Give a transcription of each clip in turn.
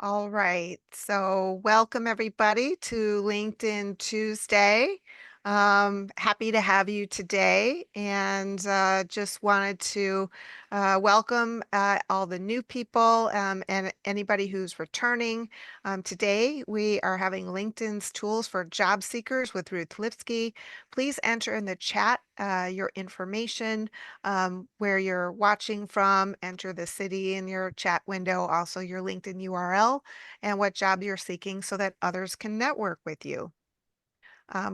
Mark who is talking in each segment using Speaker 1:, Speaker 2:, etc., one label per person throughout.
Speaker 1: All right. So, welcome everybody to LinkedIn Tuesday. Happy to have you today, and just wanted to welcome all the new people and anybody who's returning. Today, we are having LinkedIn's tools for job seekers with Ruth Lipsky. Please enter in the chat your information, where you're watching from, enter the city in your chat window, also your LinkedIn URL, and what job you're seeking so that others can network with you.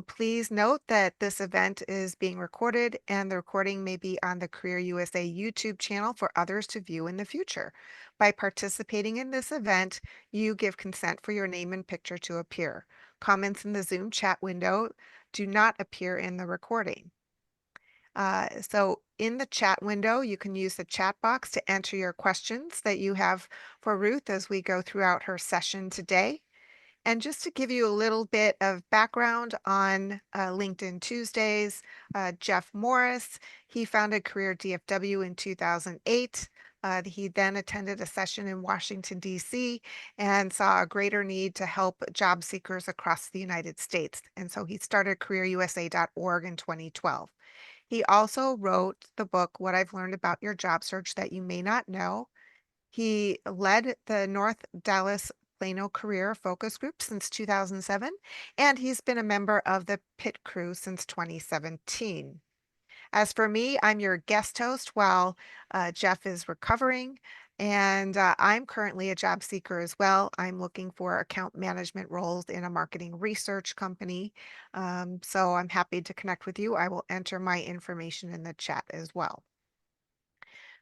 Speaker 1: Please note that this event is being recorded and the recording may be on the Career USA YouTube channel for others to view in the future. By participating in this event, you give consent for your name and picture to appear. Comments in the Zoom chat window do not appear in the recording. So in the chat window, you can use the chat box to enter your questions that you have for Ruth as we go throughout her session today. And just to give you a little bit of background on LinkedIn Tuesdays, Jeff Morris, he founded Career DFW in 2008. He then attended a session in Washington, D.C., and saw a greater need to help job seekers across the United States. And so he started careerusa.org in 2012. He also wrote the book, What I've Learned About Your Job Search That You May Not Know. He led the North Dallas Plano Career Focus Group since 2007, and he's been a member of the Pit Crew since 2017. As for me, I'm your guest host while Jeff is recovering, and I'm currently a job seeker as well. I'm looking for account management roles in a marketing research company. So I'm happy to connect with you. I will enter my information in the chat as well.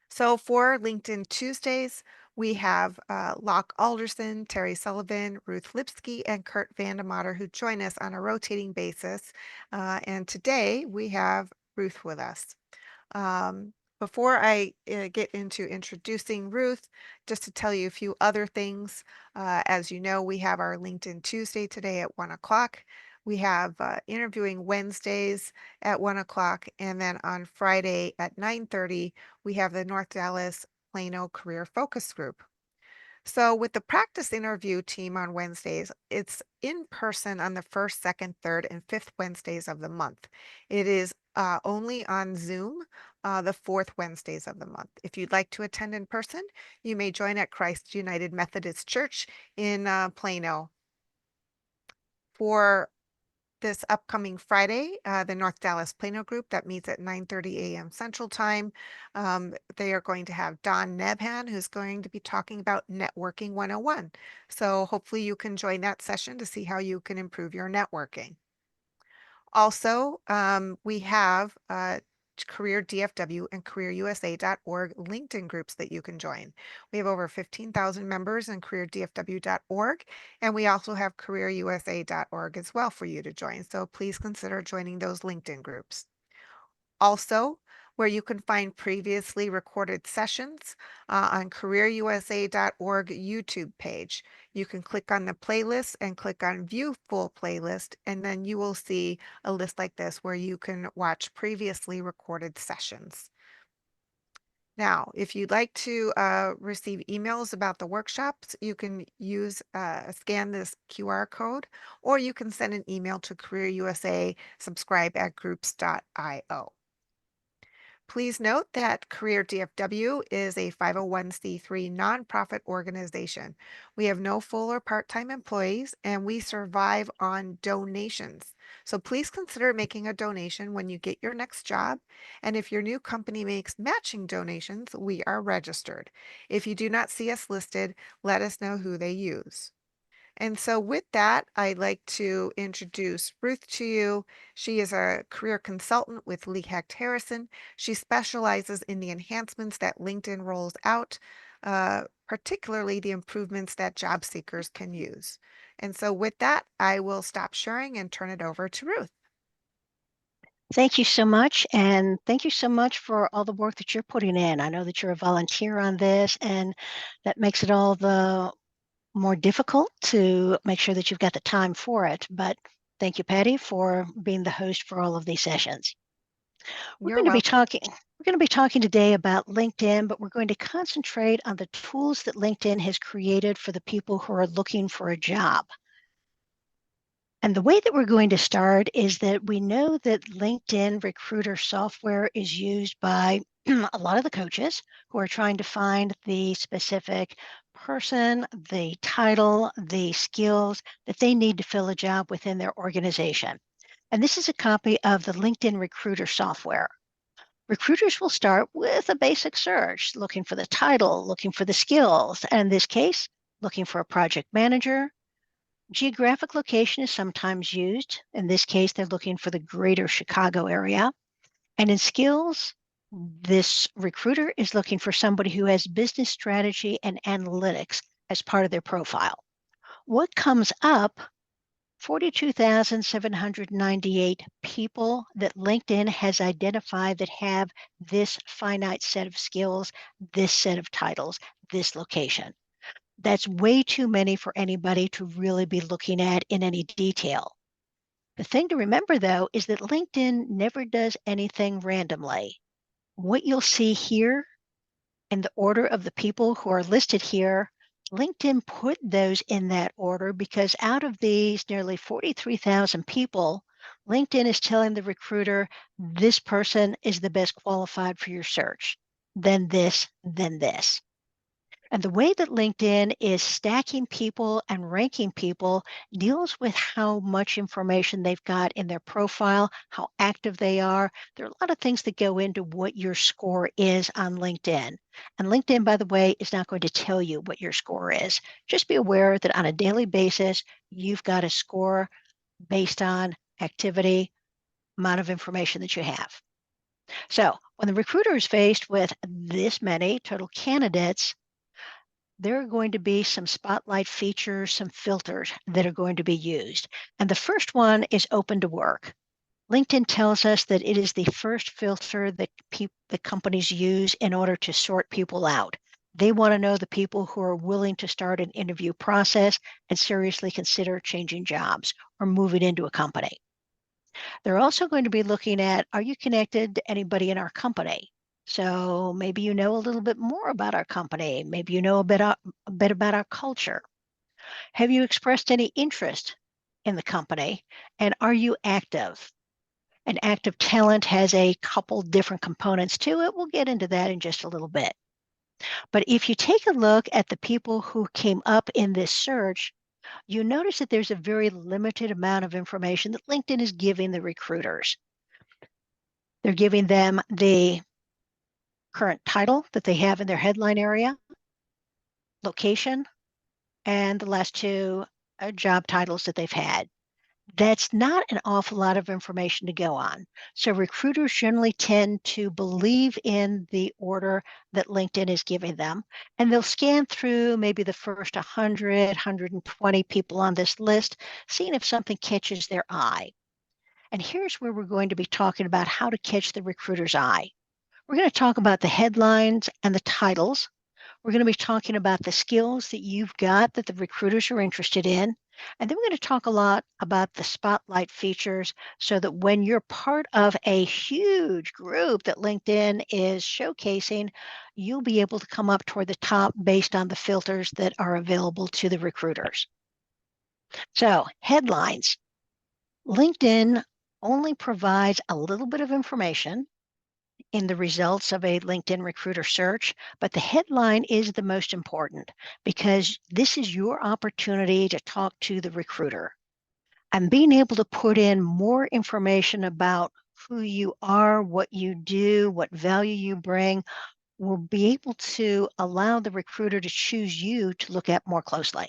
Speaker 1: So for LinkedIn Tuesdays, we have Locke Alderson, Terry Sullivan, Ruth Lipsky, and Kurt Vandemotter who join us on a rotating basis. And today we have Ruth with us. Before I get into introducing Ruth, just to tell you a few other things. As you know, we have our LinkedIn Tuesday today at 1 o'clock. We have interviewing Wednesdays at 1 o'clock. And then on Friday at 9:30, we have the North Dallas Plano Career Focus Group. So with the practice interview team on Wednesdays, it's in person on the first, second, third, and fifth Wednesdays of the month. It is only on Zoom the fourth Wednesdays of the month. If you'd like to attend in person, you may join at Christ United Methodist Church in Plano. For this upcoming Friday, the North Dallas Plano group that meets at 9:30 a.m. Central Time. They are going to have Don Nebhan, who's going to be talking about Networking 101. So hopefully you can join that session to see how you can improve your networking. Also, we have Career DFW and careerusa.org LinkedIn groups that you can join. We have over 15,000 members in careerdfw.org, and we also have careerusa.org as well for you to join. So please consider joining those LinkedIn groups. Also, where you can find previously recorded sessions on careerusa.org YouTube page. You can click on the playlist and click on View Full Playlist, and then you will see a list like this where you can watch previously recorded sessions. Now, if you'd like to receive emails about the workshops, you can scan this QR code, or you can send an email to Career USA subscribe@groups.io. Please note that Career DFW is a 501c3 nonprofit organization. We have no full or part-time employees, and we survive on donations. So please consider making a donation when you get your next job. And if your new company makes matching donations, we are registered. If you do not see us listed, let us know who they use. And so with that, I'd like to introduce Ruth to you. She is a career consultant with Lee Hecht Harrison. She specializes in the enhancements that LinkedIn rolls out, particularly the improvements that job seekers can use. And so with that, I will stop sharing and turn it over to Ruth.
Speaker 2: Thank you so much. And thank you so much for all the work that you're putting in. I know that you're a volunteer on this, and that makes it all the more difficult to make sure that you've got the time for it. But thank you, Patty, for being the host for all of these sessions. We're
Speaker 1: You're
Speaker 2: going to be
Speaker 1: welcome.
Speaker 2: talking we're going to be talking today about LinkedIn, but we're going to concentrate on the tools that LinkedIn has created for the people who are looking for a job. And the way that we're going to start is that we know that LinkedIn recruiter software is used by a lot of the coaches who are trying to find the specific person, the title, the skills that they need to fill a job within their organization. And this is a copy of the LinkedIn recruiter software. Recruiters will start with a basic search, looking for the title, looking for the skills, and in this case, looking for a project manager. Geographic location is sometimes used. In this case, they're looking for the greater Chicago area. And in skills, this recruiter is looking for somebody who has business strategy and analytics as part of their profile. What comes up? 42,798 people that LinkedIn has identified that have this finite set of skills, this set of titles, this location. That's way too many for anybody to really be looking at in any detail. The thing to remember, though, is that LinkedIn never does anything randomly. What you'll see here in the order of the people who are listed here, LinkedIn put those in that order because out of these nearly 43,000 people, LinkedIn is telling the recruiter this person is the best qualified for your search, then this, then this. And the way that LinkedIn is stacking people and ranking people deals with how much information they've got in their profile, how active they are. There are a lot of things that go into what your score is on LinkedIn. And LinkedIn, by the way, is not going to tell you what your score is. Just be aware that on a daily basis, you've got a score based on activity, amount of information that you have. So when the recruiter is faced with this many total candidates, there are going to be some spotlight features, some filters that are going to be used. And the first one is open to work. LinkedIn tells us that it is the first filter that the companies use in order to sort people out. They want to know the people who are willing to start an interview process and seriously consider changing jobs or moving into a company. They're also going to be looking at, are you connected to anybody in our company? So maybe you know a little bit more about our company. Maybe you know a bit about our culture. Have you expressed any interest in the company? And are you active? An active talent has a couple different components to it. We'll get into that in just a little bit. But if you take a look at the people who came up in this search, you notice that there's a very limited amount of information that LinkedIn is giving the recruiters. They're giving them the current title that they have in their headline area, location, and the last two job titles that they've had. That's not an awful lot of information to go on. So recruiters generally tend to believe in the order that LinkedIn is giving them, and they'll scan through maybe the first 100, 120 people on this list, seeing if something catches their eye. And here's where we're going to be talking about how to catch the recruiter's eye. We're going to talk about the headlines and the titles. We're going to be talking about the skills that you've got that the recruiters are interested in. And then we're going to talk a lot about the spotlight features so that when you're part of a huge group that LinkedIn is showcasing, you'll be able to come up toward the top based on the filters that are available to the recruiters. So, headlines. LinkedIn only provides a little bit of information in the results of a LinkedIn recruiter search, but the headline is the most important because this is your opportunity to talk to the recruiter. And being able to put in more information about who you are, what you do, what value you bring will be able to allow the recruiter to choose you to look at more closely.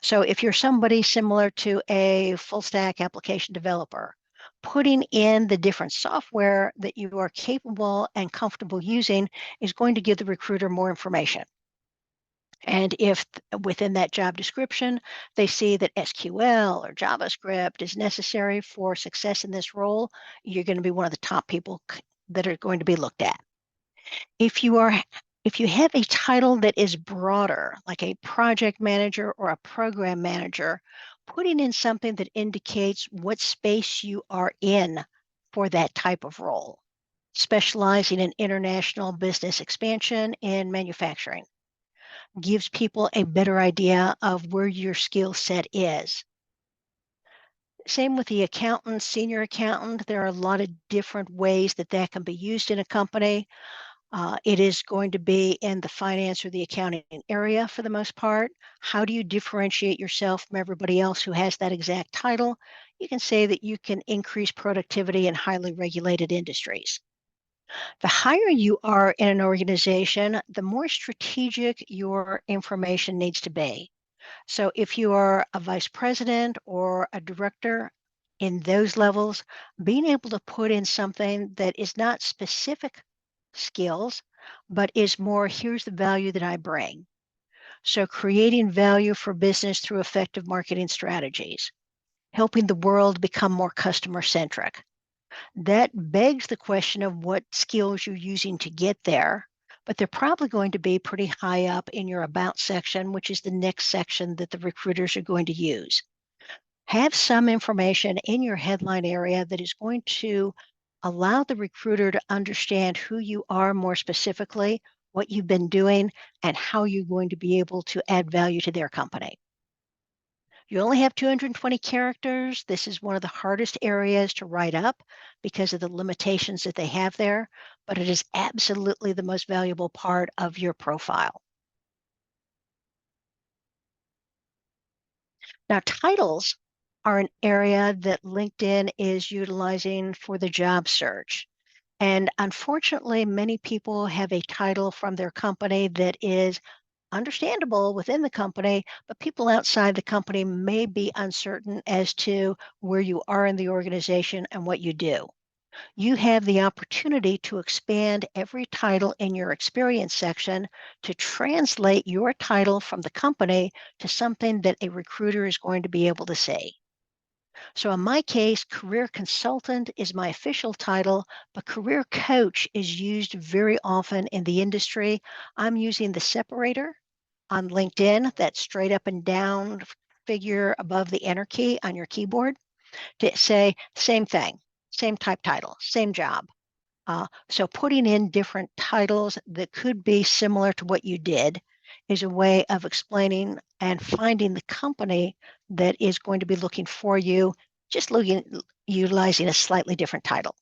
Speaker 2: So if you're somebody similar to a full stack application developer, putting in the different software that you are capable and comfortable using is going to give the recruiter more information. And if within that job description, they see that SQL or JavaScript is necessary for success in this role, you're going to be one of the top people that are going to be looked at. If you are if you have a title that is broader, like a project manager or a program manager, putting in something that indicates what space you are in for that type of role, specializing in international business expansion and manufacturing. Gives people a better idea of where your skill set is. Same with the accountant, senior accountant. There are a lot of different ways that that can be used in a company. It is going to be in the finance or the accounting area for the most part. How do you differentiate yourself from everybody else who has that exact title? You can say that you can increase productivity in highly regulated industries. The higher you are in an organization, the more strategic your information needs to be. So if you are a vice president or a director in those levels, being able to put in something that is not specific skills, but is more, here's the value that I bring. So creating value for business through effective marketing strategies, helping the world become more customer centric. That begs the question of what skills you're using to get there, but they're probably going to be pretty high up in your about section, which is the next section that the recruiters are going to use. Have some information in your headline area that is going to allow the recruiter to understand who you are more specifically, what you've been doing, and how you're going to be able to add value to their company. You only have 220 characters. This is one of the hardest areas to write up because of the limitations that they have there, but it is absolutely the most valuable part of your profile. Now, titles are an area that LinkedIn is utilizing for the job search. And unfortunately, many people have a title from their company that is understandable within the company, but people outside the company may be uncertain as to where you are in the organization and what you do. You have the opportunity to expand every title in your experience section to translate your title from the company to something that a recruiter is going to be able to see. So in my case, career consultant is my official title, but career coach is used very often in the industry. I'm using the separator on LinkedIn, that straight up and down figure above the enter key on your keyboard, to say same thing, same type title, same job. So putting in different titles that could be similar to what you did is a way of explaining and finding the company that is going to be looking for you, just utilizing a slightly different title.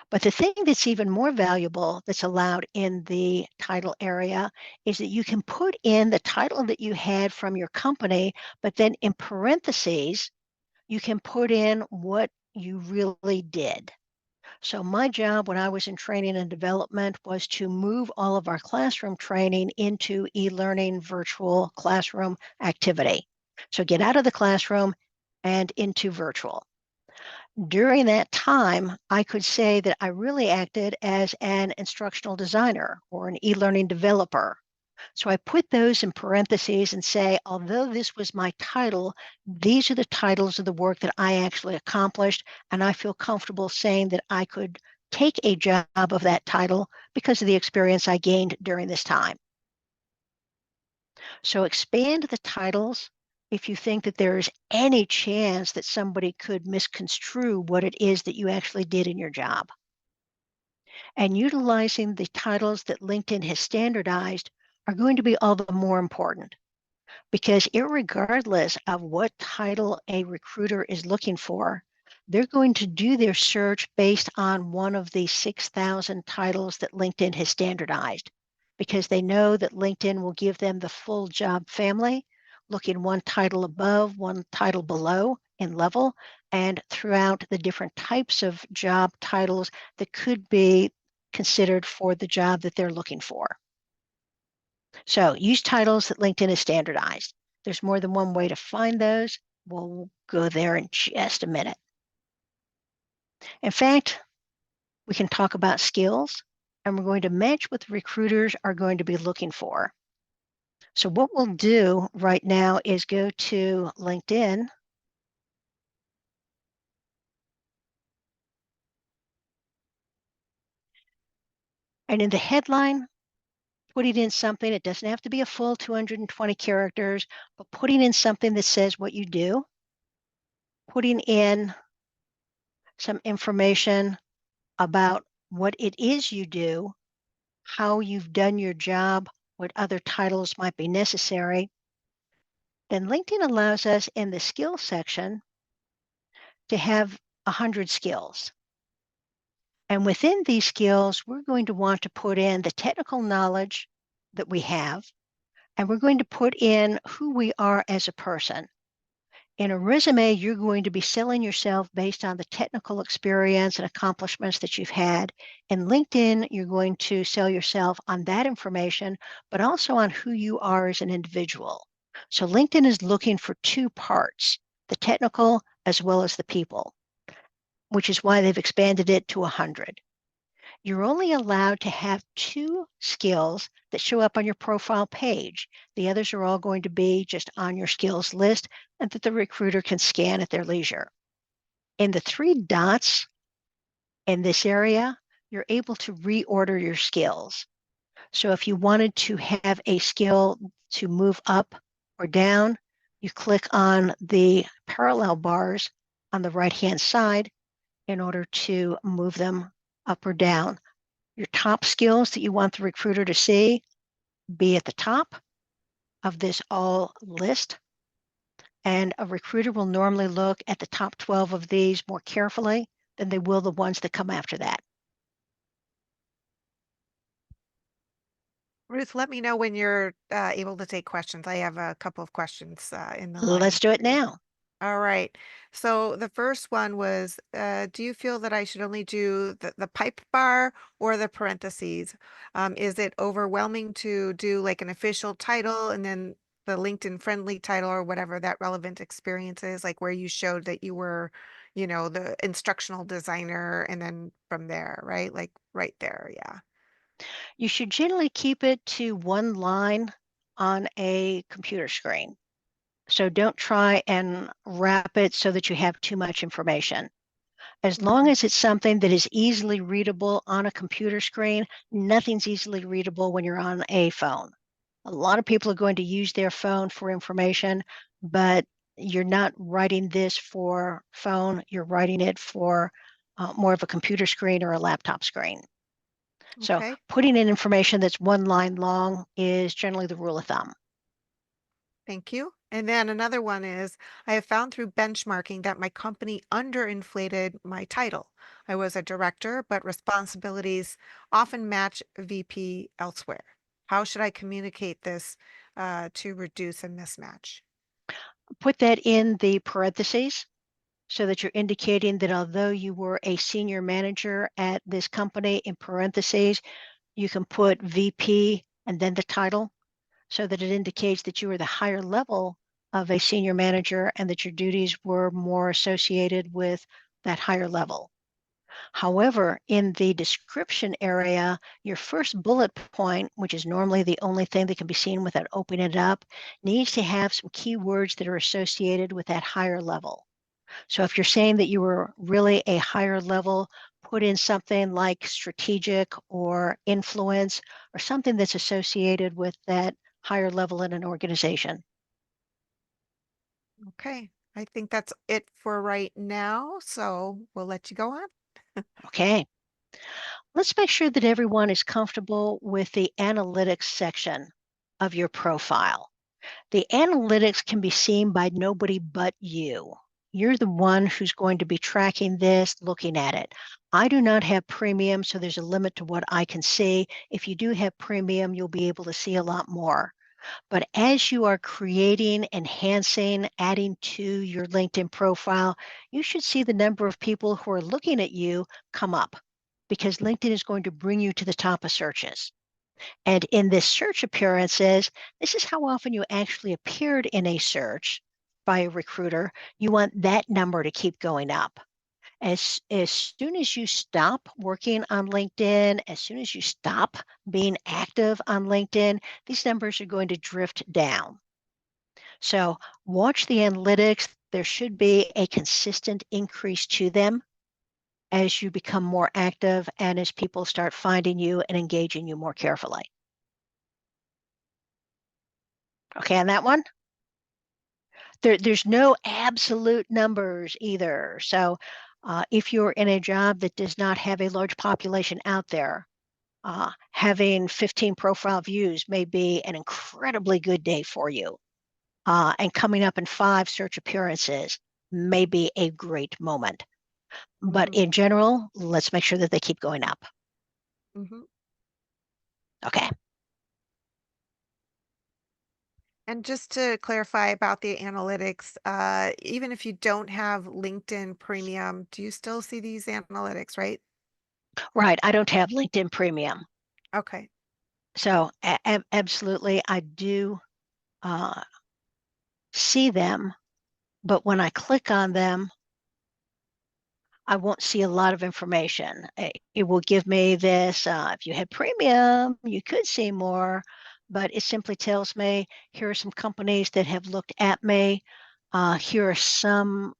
Speaker 2: But the thing that's even more valuable that's allowed in the title area is that you can put in the title that you had from your company, but then in parentheses, you can put in what you really did. So my job when I was in training and development was to move all of our classroom training into e-learning virtual classroom activity. So get out of the classroom and into virtual. During that time, I could say that I really acted as an instructional designer or an e-learning developer. So I put those in parentheses and say, although this was my title, these are the titles of the work that I actually accomplished. And I feel comfortable saying that I could take a job of that title because of the experience I gained during this time. So expand the titles if you think that there is any chance that somebody could misconstrue what it is that you actually did in your job. And utilizing the titles that LinkedIn has standardized are going to be all the more important because irregardless of what title a recruiter is looking for, they're going to do their search based on one of the 6,000 titles that LinkedIn has standardized because they know that LinkedIn will give them the full job family, looking one title above, one title below in level, and throughout the different types of job titles that could be considered for the job that they're looking for. So use titles that LinkedIn is standardized. There's more than one way to find those. We'll go there in just a minute. In fact, we can talk about skills and we're going to match what the recruiters are going to be looking for. So what we'll do right now is go to LinkedIn. And in the headline, putting in something, it doesn't have to be a full 220 characters, but putting in something that says what you do, putting in some information about what it is you do, how you've done your job, what other titles might be necessary, then LinkedIn allows us in the skills section to have 100 skills. And within these skills, we're going to want to put in the technical knowledge that we have, and we're going to put in who we are as a person. In a resume, you're going to be selling yourself based on the technical experience and accomplishments that you've had. In LinkedIn, you're going to sell yourself on that information, but also on who you are as an individual. So LinkedIn is looking for two parts, the technical as well as the people, which is why they've expanded it to 100. You're only allowed to have two skills that show up on your profile page. The others are all going to be just on your skills list and that the recruiter can scan at their leisure. In the three dots in this area, you're able to reorder your skills. So if you wanted to have a skill to move up or down, you click on the parallel bars on the right-hand side in order to move them up or down. Your top skills that you want the recruiter to see be at the top of this all list. And a recruiter will normally look at the top 12 of these more carefully than they will the ones that come after that.
Speaker 1: Ruth, let me know when you're able to take questions. I have a couple of questions in the line
Speaker 2: Let's do it
Speaker 1: for you.
Speaker 2: now.
Speaker 1: All right. So the first one was, do you feel that I should only do the pipe bar or the parentheses? Is it overwhelming to do like an official title and then the LinkedIn friendly title or whatever that relevant experience is, like where you showed that you were, the instructional designer and then from there, right? Like right there. Yeah.
Speaker 2: You should generally keep it to one line on a computer screen. So don't try and wrap it so that you have too much information. As long
Speaker 1: Okay.
Speaker 2: as it's something that is easily readable on a computer screen, nothing's easily readable when you're on a phone. A lot of people are going to use their phone for information, but you're not writing this for phone, you're writing it for more of a computer screen or a laptop screen. So
Speaker 1: Okay.
Speaker 2: putting in information that's one line long is generally the rule of thumb.
Speaker 1: Thank you. And then another one is I have found through benchmarking that my company underinflated my title. I was a director, but responsibilities often match VP elsewhere. How should I communicate this to reduce a mismatch?
Speaker 2: Put that in the parentheses so that you're indicating that although you were a senior manager at this company, in parentheses, you can put VP and then the title so that it indicates that you were the higher level of a senior manager and that your duties were more associated with that higher level. However, in the description area, your first bullet point, which is normally the only thing that can be seen without opening it up, needs to have some keywords that are associated with that higher level. So if you're saying that you were really a higher level, put in something like strategic or influence or something that's associated with that higher level in an organization.
Speaker 1: Okay. I think that's it for right now. So we'll let you go on.
Speaker 2: Okay. Let's make sure that everyone is comfortable with the analytics section of your profile. The analytics can be seen by nobody but you. You're the one who's going to be tracking this, looking at it. I do not have premium, so there's a limit to what I can see. If you do have premium, you'll be able to see a lot more. But as you are creating, enhancing, adding to your LinkedIn profile, you should see the number of people who are looking at you come up because LinkedIn is going to bring you to the top of searches. And in this search appearances, this is how often you actually appeared in a search by a recruiter. You want that number to keep going up. As soon as you stop working on LinkedIn, as soon as you stop being active on LinkedIn, these numbers are going to drift down. So watch the analytics. There should be a consistent increase to them as you become more active and as people start finding you and engaging you more carefully. Okay, on that one? There's no absolute numbers either. So If you're in a job that does not have a large population out there, having 15 profile views may be an incredibly good day for you. And coming up in 5 search appearances may be a great moment. But
Speaker 1: Hmm.
Speaker 2: in general, let's make sure that they keep going up.
Speaker 1: Hmm.
Speaker 2: Okay.
Speaker 1: And just to clarify about the analytics, even if you don't have LinkedIn Premium, do you still see these analytics, right?
Speaker 2: Right. I don't have LinkedIn Premium.
Speaker 1: Okay.
Speaker 2: So absolutely, I do uh, see them. But when I click on them, I won't see a lot of information. It will give me this, if you had premium, you could see more, but it simply tells me here are some companies that have looked at me. Here are some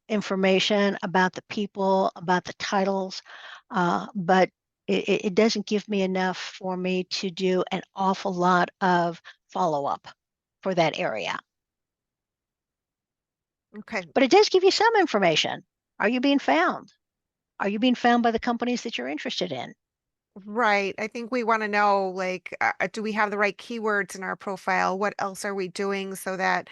Speaker 2: information about the people, about the titles, but it doesn't give me enough for me to do an awful lot of follow up for that area.
Speaker 1: Okay.
Speaker 2: But it does give you some information. Are you being found? Are you being found by the companies that you're interested in?
Speaker 1: Right. I think we want to know, like, do we have the right keywords in our profile? What else are we doing so that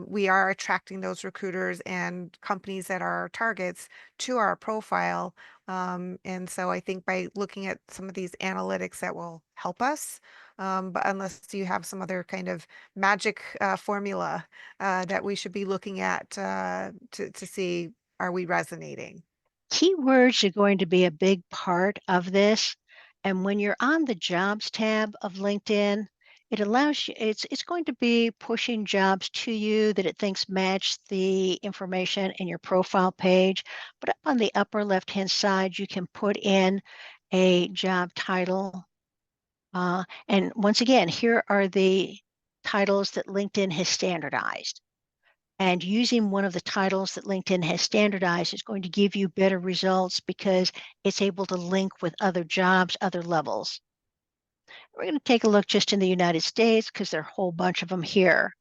Speaker 1: we are attracting those recruiters and companies that are our targets to our profile? And so I think by looking at some of these analytics that will help us. But unless you have some other kind of magic formula that we should be looking at to see, are we resonating?
Speaker 2: Keywords are going to be a big part of this. And when you're on the jobs tab of LinkedIn, it allows you, it's going to be pushing jobs to you that it thinks match the information in your profile page. But up on the upper left-hand side, you can put in a job title. And once again, here are the titles that LinkedIn has standardized. And using one of the titles that LinkedIn has standardized is going to give you better results because it's able to link with other jobs, other levels. We're going to take a look just in the United States because there are a whole bunch of them here.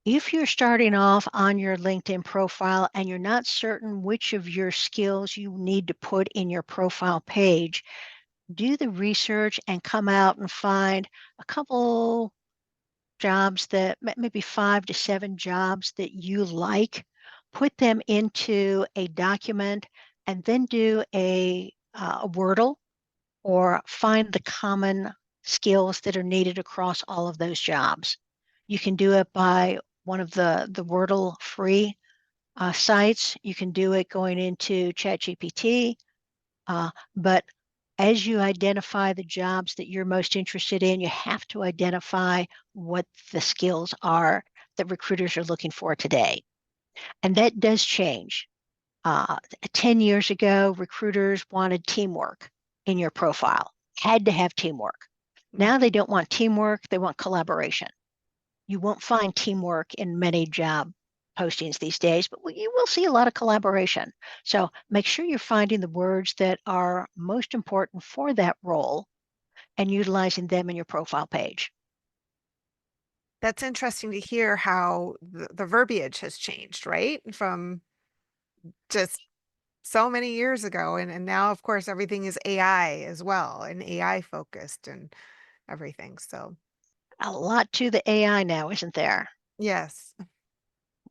Speaker 2: If you're starting off on your LinkedIn profile and you're not certain which of your skills you need to put in your profile page, do the research and come out and find a couple jobs that maybe 5 to 7 jobs that you like, put them into a document, and then do a Wordle or find the common skills that are needed across all of those jobs. You can do it by one of the Wordle free sites. You can do it going into ChatGPT. But as you identify the jobs that you're most interested in, you have to identify what the skills are that recruiters are looking for today. And that does change. 10 years ago, recruiters wanted teamwork in your profile, had to have teamwork. Now they
Speaker 1: Mhm.
Speaker 2: don't want teamwork, they want collaboration. You won't find teamwork in many job postings these days, but you will see a lot of collaboration. So make sure you're finding the words that are most important for that role and utilizing them in your profile page.
Speaker 1: That's interesting to hear how the verbiage has changed, right? From just so many years ago. And now, of course, everything is AI as well and AI focused and everything. So,
Speaker 2: A lot to the AI now, isn't there?
Speaker 1: yes.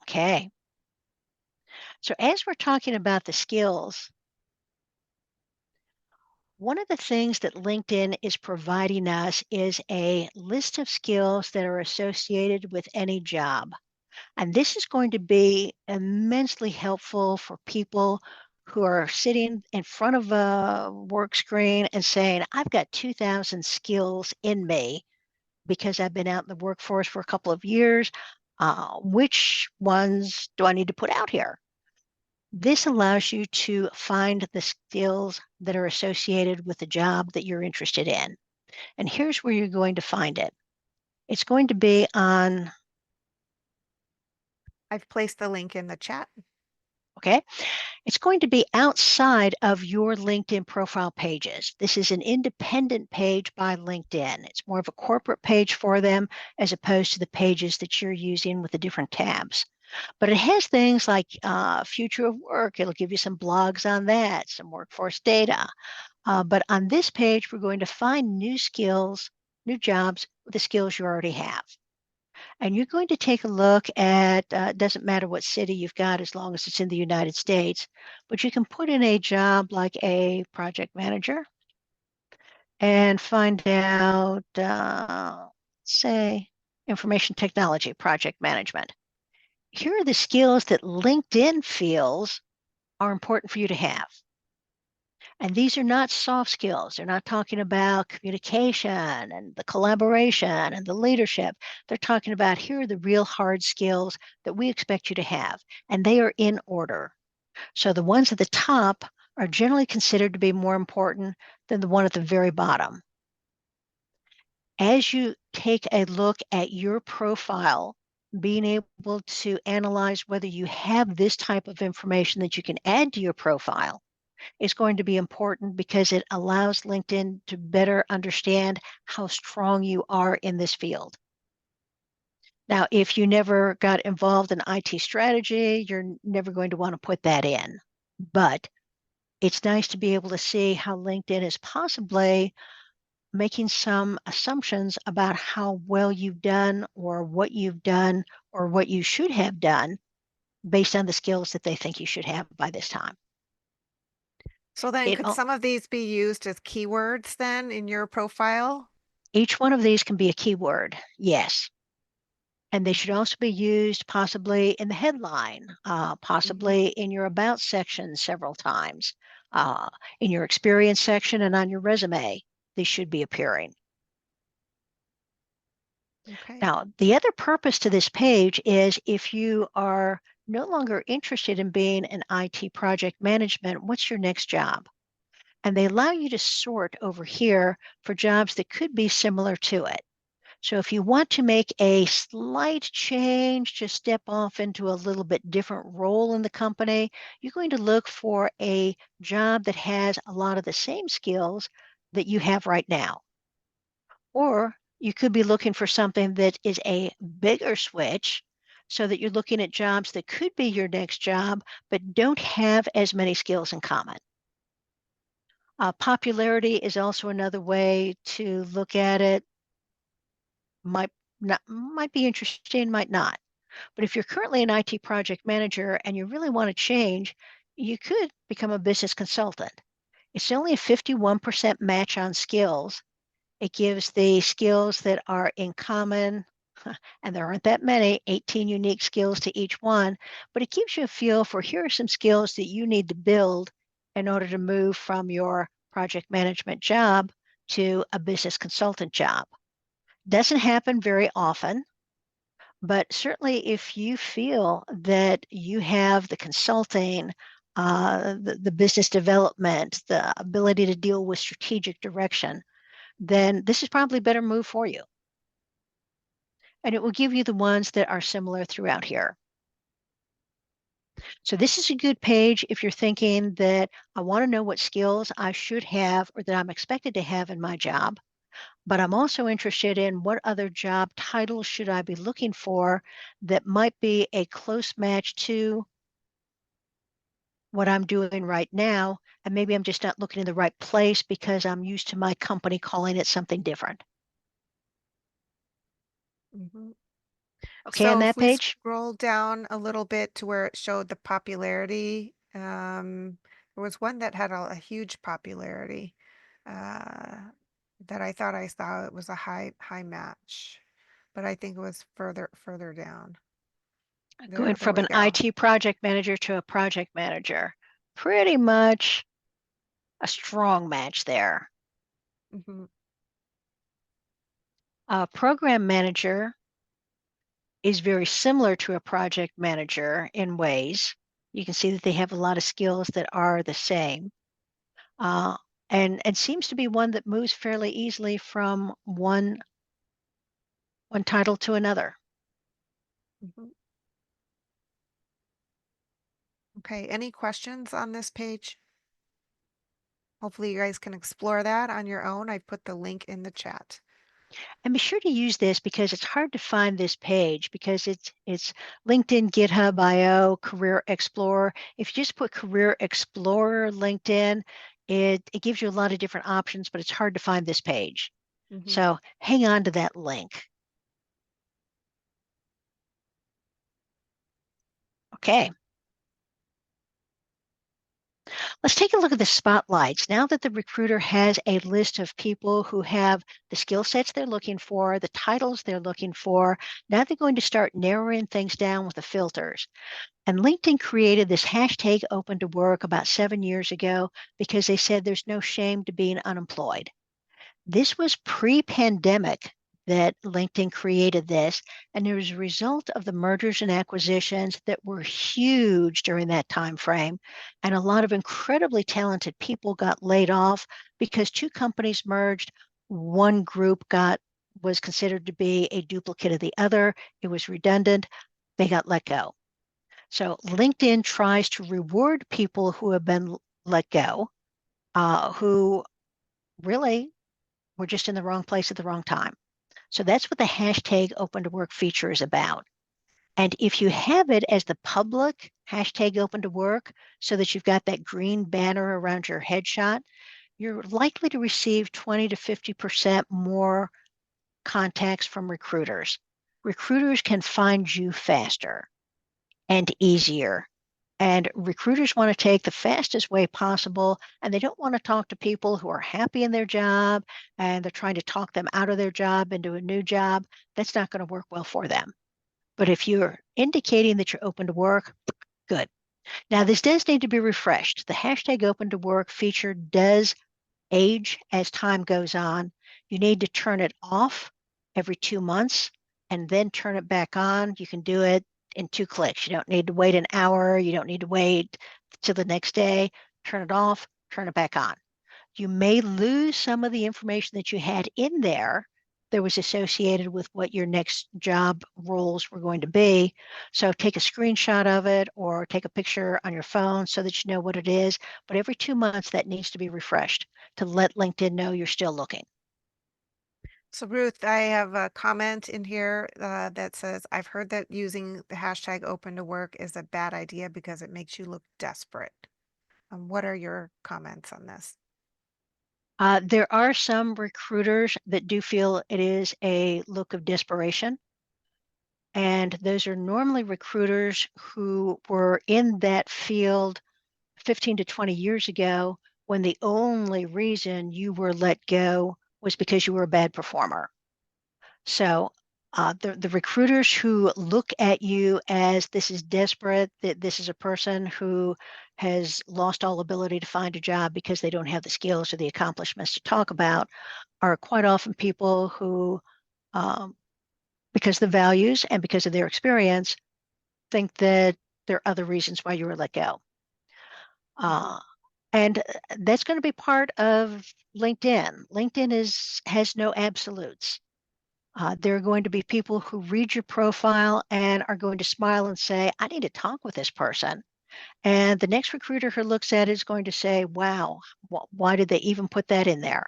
Speaker 2: Okay. So as we're talking about the skills, one of the things that LinkedIn is providing us is a list of skills that are associated with any job. And this is going to be immensely helpful for people who are sitting in front of a work screen and saying, I've got 2,000 skills in me because I've been out in the workforce for a couple of years. Which ones do I need to put out here? This allows you to find the skills that are associated with the job that you're interested in. And here's where you're going to find it. It's going to be on,
Speaker 1: I've placed the link in the chat.
Speaker 2: okay, it's going to be outside of your LinkedIn profile pages. This is an independent page by LinkedIn. It's more of a corporate page for them as opposed to the pages that you're using with the different tabs. But it has things like future of work. It'll give you some blogs on that, some workforce data. But on this page, we're going to find new skills, new jobs with the skills you already have. And you're going to take a look at, doesn't matter what city you've got as long as it's in the United States, but you can put in a job like a project manager and find out, say, information technology, project management. Here are the skills that LinkedIn feels are important for you to have. And these are not soft skills. They're not talking about communication and the collaboration and the leadership. They're talking about here are the real hard skills that we expect you to have. And they are in order. So the ones at the top are generally considered to be more important than the one at the very bottom. As you take a look at your profile, being able to analyze whether you have this type of information that you can add to your profile is going to be important because it allows LinkedIn to better understand how strong you are in this field. Now, if you never got involved in IT strategy, you're never going to want to put that in. But it's nice to be able to see how LinkedIn is possibly making some assumptions about how well you've done or what you've done or what you should have done based on the skills that they think you should have by this time.
Speaker 1: So then
Speaker 2: It
Speaker 1: could some of these be used as keywords then in your profile?
Speaker 2: Each one of these can be a keyword, yes. And they should also be used possibly in the headline,
Speaker 1: Mhm.
Speaker 2: possibly in your about section several times, uh, in your experience section and on your resume. These should be appearing.
Speaker 1: Okay.
Speaker 2: Now, the other purpose to this page is if you are no longer interested in being an IT project management, what's your next job? And they allow you to sort over here for jobs that could be similar to it. So if you want to make a slight change to step off into a little bit different role in the company, you're going to look for a job that has a lot of the same skills that you have right now. Or you could be looking for something that is a bigger switch so that you're looking at jobs that could be your next job, but don't have as many skills in common. Popularity is also another way to look at it. Might be interesting, might not. But if you're currently an IT project manager and you really want to change, you could become a business consultant. It's only a 51% match on skills. It gives the skills that are in common, and there aren't that many, 18 unique skills to each one, but it gives you a feel for here are some skills that you need to build in order to move from your project management job to a business consultant job. Doesn't happen very often, but certainly if you feel that you have the consulting, the business development, the ability to deal with strategic direction, then this is probably a better move for you. And it will give you the ones that are similar throughout here. So this is a good page if you're thinking that I want to know what skills I should have or that I'm expected to have in my job. But I'm also interested in what other job titles should I be looking for that might be a close match to what I'm doing right now. And maybe I'm just not looking in the right place because I'm used to my company calling it something different.
Speaker 1: Mhm.
Speaker 2: Okay, on
Speaker 1: So if
Speaker 2: that
Speaker 1: we
Speaker 2: page?
Speaker 1: scroll down a little bit to where it showed the popularity, there was one that had a huge popularity uh, that I thought I saw it was a high match, but I think it was further down.
Speaker 2: Going
Speaker 1: There
Speaker 2: from
Speaker 1: we
Speaker 2: an
Speaker 1: go.
Speaker 2: IT project manager to a project manager. Pretty much a strong match there.
Speaker 1: Hmm.
Speaker 2: A program manager is very similar to a project manager in ways. You can see that they have a lot of skills that are the same. Uh, and seems to be one that moves fairly easily from one title to another.
Speaker 1: Hmm. Okay, any questions on this page? Hopefully you guys can explore that on your own. I put the link in the chat.
Speaker 2: And be sure to use this because it's hard to find this page because it's LinkedIn, GitHub, IO, Career Explorer. If you just put Career Explorer LinkedIn, it gives you a lot of different options, but it's hard to find this page.
Speaker 1: Hmm.
Speaker 2: So hang on to that link. Okay. Let's take a look at the spotlights. Now that the recruiter has a list of people who have the skill sets they're looking for, the titles they're looking for, now they're going to start narrowing things down with the filters. And LinkedIn created this hashtag open to work about 7 years ago because they said there's no shame to being unemployed. This was pre-pandemic that LinkedIn created this, and it was a result of the mergers and acquisitions that were huge during that time frame. And a lot of incredibly talented people got laid off because two companies merged. One group got was considered to be a duplicate of the other. It was redundant. They got let go. So LinkedIn tries to reward people who have been let go, who really were just in the wrong place at the wrong time. So that's what the hashtag open to work feature is about. And if you have it as the public hashtag open to work so that you've got that green banner around your headshot, you're likely to receive 20 to 50% more contacts from recruiters. Recruiters can find you faster and easier. And recruiters want to take the fastest way possible, and they don't want to talk to people who are happy in their job and they're trying to talk them out of their job into a new job. That's not going to work well for them. But if you're indicating that you're open to work, good. Now, this does need to be refreshed. The hashtag open to work feature does age as time goes on. You need to turn it off every 2 months and then turn it back on. You can do it in 2 clicks. You don't need to wait an hour. You don't need to wait till the next day. Turn it off, turn it back on. You may lose some of the information that you had in there that was associated with what your next job roles were going to be. So take a screenshot of it or take a picture on your phone so that you know what it is. But every 2 months, that needs to be refreshed to let LinkedIn know you're still looking.
Speaker 1: So Ruth, I have a comment in here that says, I've heard that using the hashtag open to work is a bad idea because it makes you look desperate. What are your comments on this?
Speaker 2: There are some recruiters that do feel it is a look of desperation. And those are normally recruiters who were in that field 15 to 20 years ago when the only reason you were let go was because you were a bad performer. So the recruiters who look at you as this is desperate, that this is a person who has lost all ability to find a job because they don't have the skills or the accomplishments to talk about, are quite often people who, um, because of the values and because of their experience, think that there are other reasons why you were let go.
Speaker 1: Mhm.
Speaker 2: Uh, and that's going to be part of LinkedIn. LinkedIn has no absolutes. There are going to be people who read your profile and are going to smile and say, I need to talk with this person. And the next recruiter who looks at it is going to say, wow, why did they even put that in there?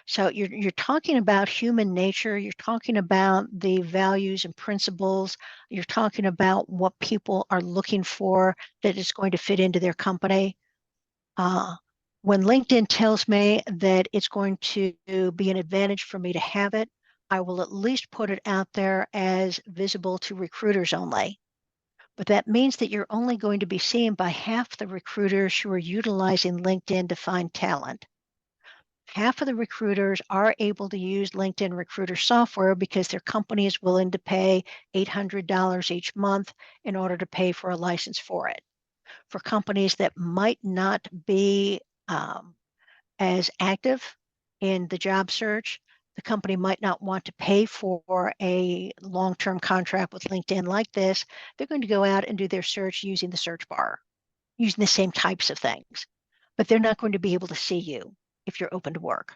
Speaker 2: So you're talking about human nature. You're talking about the values and principles. You're talking about what people are looking for that is going to fit into their company. Uh, when LinkedIn tells me that it's going to be an advantage for me to have it, I will at least put it out there as visible to recruiters only. But that means that you're only going to be seen by half the recruiters who are utilizing LinkedIn to find talent. Half of the recruiters are able to use LinkedIn recruiter software because their company is willing to pay $800 each month in order to pay for a license for it. For companies that might not be as active in the job search, the company might not want to pay for a long-term contract with LinkedIn like this. They're going to go out and do their search using the search bar, using the same types of things, but they're not going to be able to see you if you're open to work.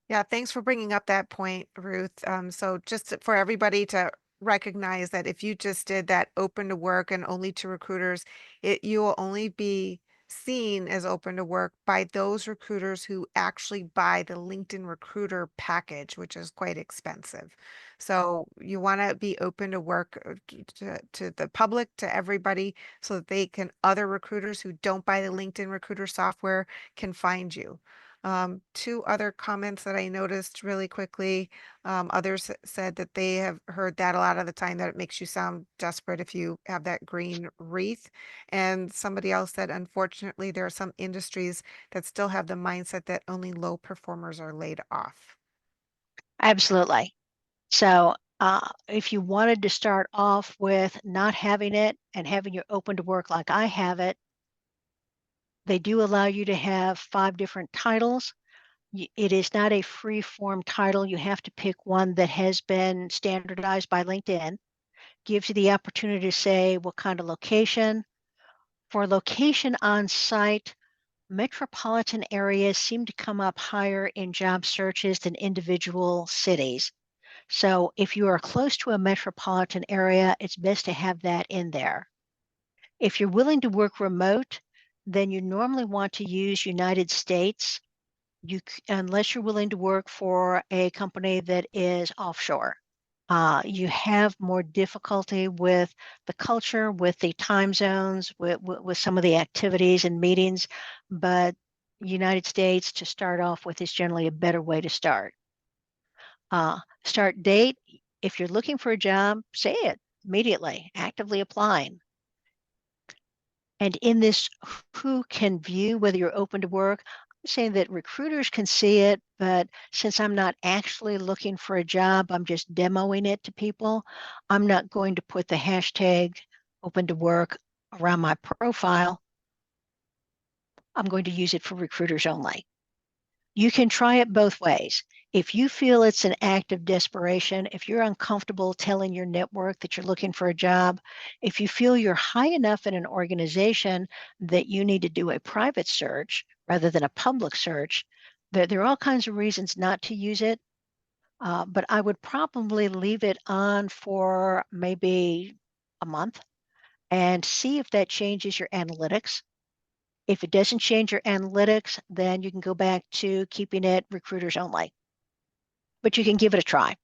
Speaker 1: Yeah, thanks for bringing up that point, Ruth. So for everybody to recognize that if you just did that open to work and only to recruiters, you will only be seen as open to work by those recruiters who actually buy the LinkedIn Recruiter package, which is quite expensive. So you want to be open to work to the public, to everybody, so that other recruiters who don't buy the LinkedIn Recruiter software can find you. Two other comments that I noticed really quickly. Others said that they have heard that a lot of the time, that it makes you sound desperate if you have that green wreath. And somebody else said, unfortunately, there are some industries that still have the mindset that only low performers are laid off.
Speaker 2: Absolutely. So if you wanted to start off with not having it and having your open to work like I have it, they do allow you to have 5 different titles. It is not a free form title. You have to pick one that has been standardized by LinkedIn. Gives you the opportunity to say what kind of location. For location on site, metropolitan areas seem to come up higher in job searches than individual cities. So if you are close to a metropolitan area, it's best to have that in there. If you're willing to work remote, then you normally want to use United States, unless you're willing to work for a company that is offshore. You have more difficulty with the culture, with the time zones, with some of the activities and meetings, but United States to start off with is generally a better way to start. Start date, if you're looking for a job, say it immediately, actively applying. And in this, who can view whether you're open to work? I'm saying that recruiters can see it, but since I'm not actually looking for a job, I'm just demoing it to people. I'm not going to put the hashtag open to work around my profile. I'm going to use it for recruiters only. You can try it both ways. If you feel it's an act of desperation, if you're uncomfortable telling your network that you're looking for a job, if you feel you're high enough in an organization that you need to do a private search rather than a public search, there are all kinds of reasons not to use it. But I would probably leave it on for maybe a month and see if that changes your analytics. If it doesn't change your analytics, then you can go back to keeping it recruiters only, but you can give it a try.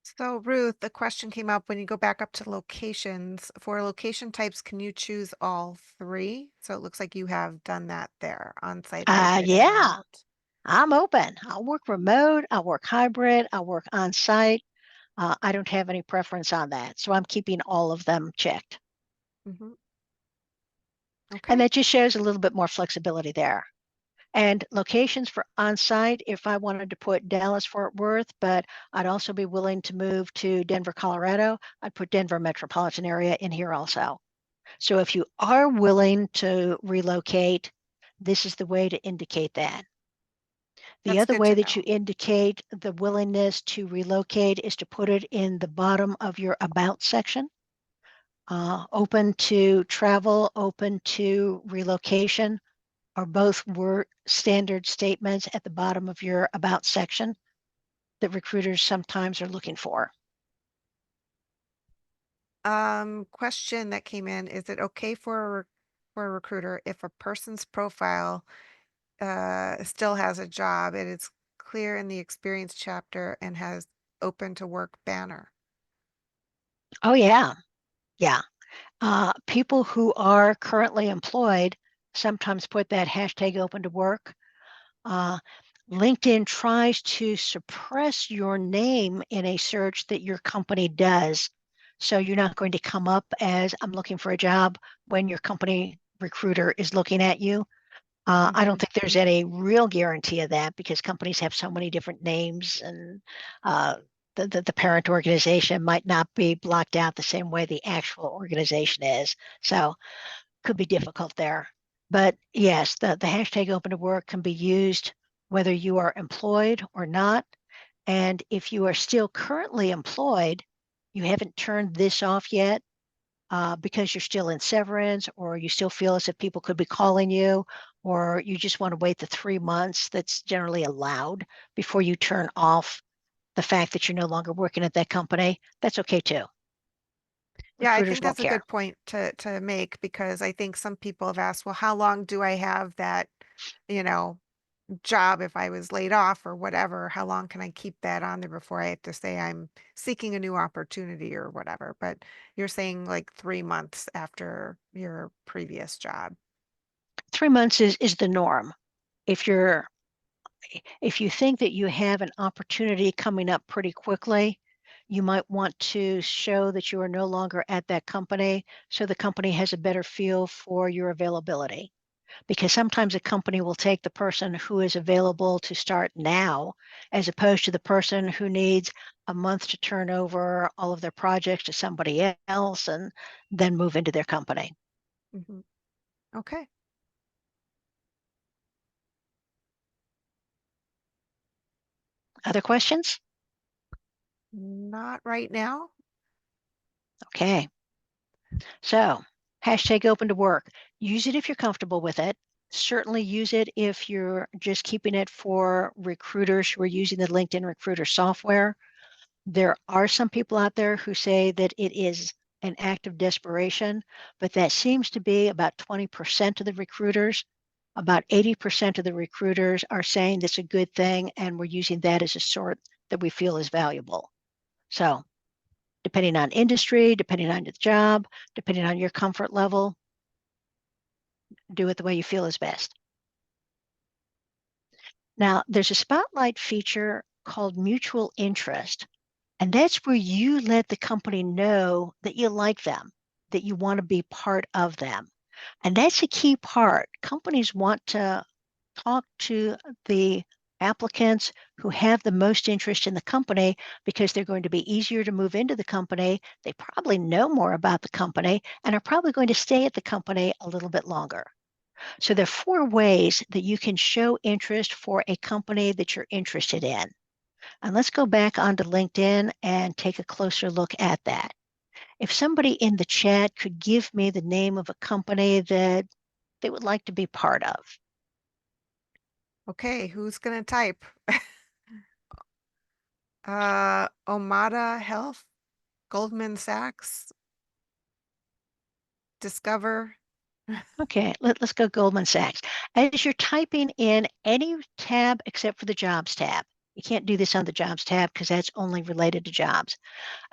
Speaker 1: So Ruth, the question came up when you go back up to locations. For location types, can you choose all three? So it looks like you have done that there, on-site, hybrid, and
Speaker 2: Yeah,
Speaker 1: remote.
Speaker 2: I'm open. I'll work remote, I'll work hybrid, I'll work on site. I don't have any preference on that. So I'm keeping all of them checked.
Speaker 1: Hmm.
Speaker 2: And
Speaker 1: Okay.
Speaker 2: that just shows a little bit more flexibility there. And locations for on site, if I wanted to put Dallas, Fort Worth, but I'd also be willing to move to Denver, Colorado, I'd put Denver metropolitan area in here also. So if you are willing to relocate, this is the way to indicate that. The
Speaker 1: That's
Speaker 2: other
Speaker 1: good
Speaker 2: way
Speaker 1: to
Speaker 2: that you
Speaker 1: know.
Speaker 2: indicate the willingness to relocate is to put it in the bottom of your About section. Open to travel, open to relocation are both word standard statements at the bottom of your About section that recruiters sometimes are looking for.
Speaker 1: Question that came in, is it okay for a recruiter if a person's profile still has a job and it's clear in the experience chapter and has open to work banner?
Speaker 2: Oh, yeah. Yeah. People who are currently employed sometimes put that hashtag open to work. Uh, LinkedIn tries to suppress your name in a search that your company does. So you're not going to come up as I'm looking for a job when your company recruiter is looking at you. I don't
Speaker 1: Hmm.
Speaker 2: think there's any real guarantee of that because companies have so many different names and uh, the parent organization might not be blocked out the same way the actual organization is. So could be difficult there. But yes, the hashtag open to work can be used whether you are employed or not. And if you are still currently employed, you haven't turned this off yet because you're still in severance or you still feel as if people could be calling you or you just want to wait the 3 months that's generally allowed before you turn off the fact that you're no longer working at that company, that's okay too.
Speaker 1: Yeah, I
Speaker 2: Recruiters
Speaker 1: think
Speaker 2: won't
Speaker 1: that's a
Speaker 2: care.
Speaker 1: good point to make because I think some people have asked, well, how long do I have that, you know, job if I was laid off or whatever? How long can I keep that on there before I have to say I'm seeking a new opportunity or whatever? But you're saying like 3 months after your previous job.
Speaker 2: 3 months is the norm. If you're if you think that you have an opportunity coming up pretty quickly, you might want to show that you are no longer at that company so the company has a better feel for your availability. Because sometimes a company will take the person who is available to start now, as opposed to the person who needs a month to turn over all of their projects to somebody else and then move into their company.
Speaker 1: Hmm. Okay.
Speaker 2: Other questions?
Speaker 1: Not right now.
Speaker 2: Okay. So, hashtag open to work. Use it if you're comfortable with it. Certainly use it if you're just keeping it for recruiters who are using the LinkedIn recruiter software. There are some people out there who say that it is an act of desperation, but that seems to be about 20% of the recruiters. About 80% of the recruiters are saying that's a good thing, and we're using that as a sort that we feel is valuable. So, depending on industry, depending on the job, depending on your comfort level, do it the way you feel is best. Now, there's a spotlight feature called mutual interest, and that's where you let the company know that you like them, that you want to be part of them. And that's a key part. Companies want to talk to the applicants who have the most interest in the company because they're going to be easier to move into the company. They probably know more about the company and are probably going to stay at the company a little bit longer. So there are four ways that you can show interest for a company that you're interested in. And let's go back onto LinkedIn and take a closer look at that. If somebody in the chat could give me the name of a company that they would like to be part of.
Speaker 1: Okay, who's gonna type? Omada Health, Goldman Sachs, Discover.
Speaker 2: Okay, let's go Goldman Sachs. As you're typing in any tab except for the jobs tab, you can't do this on the jobs tab because that's only related to jobs.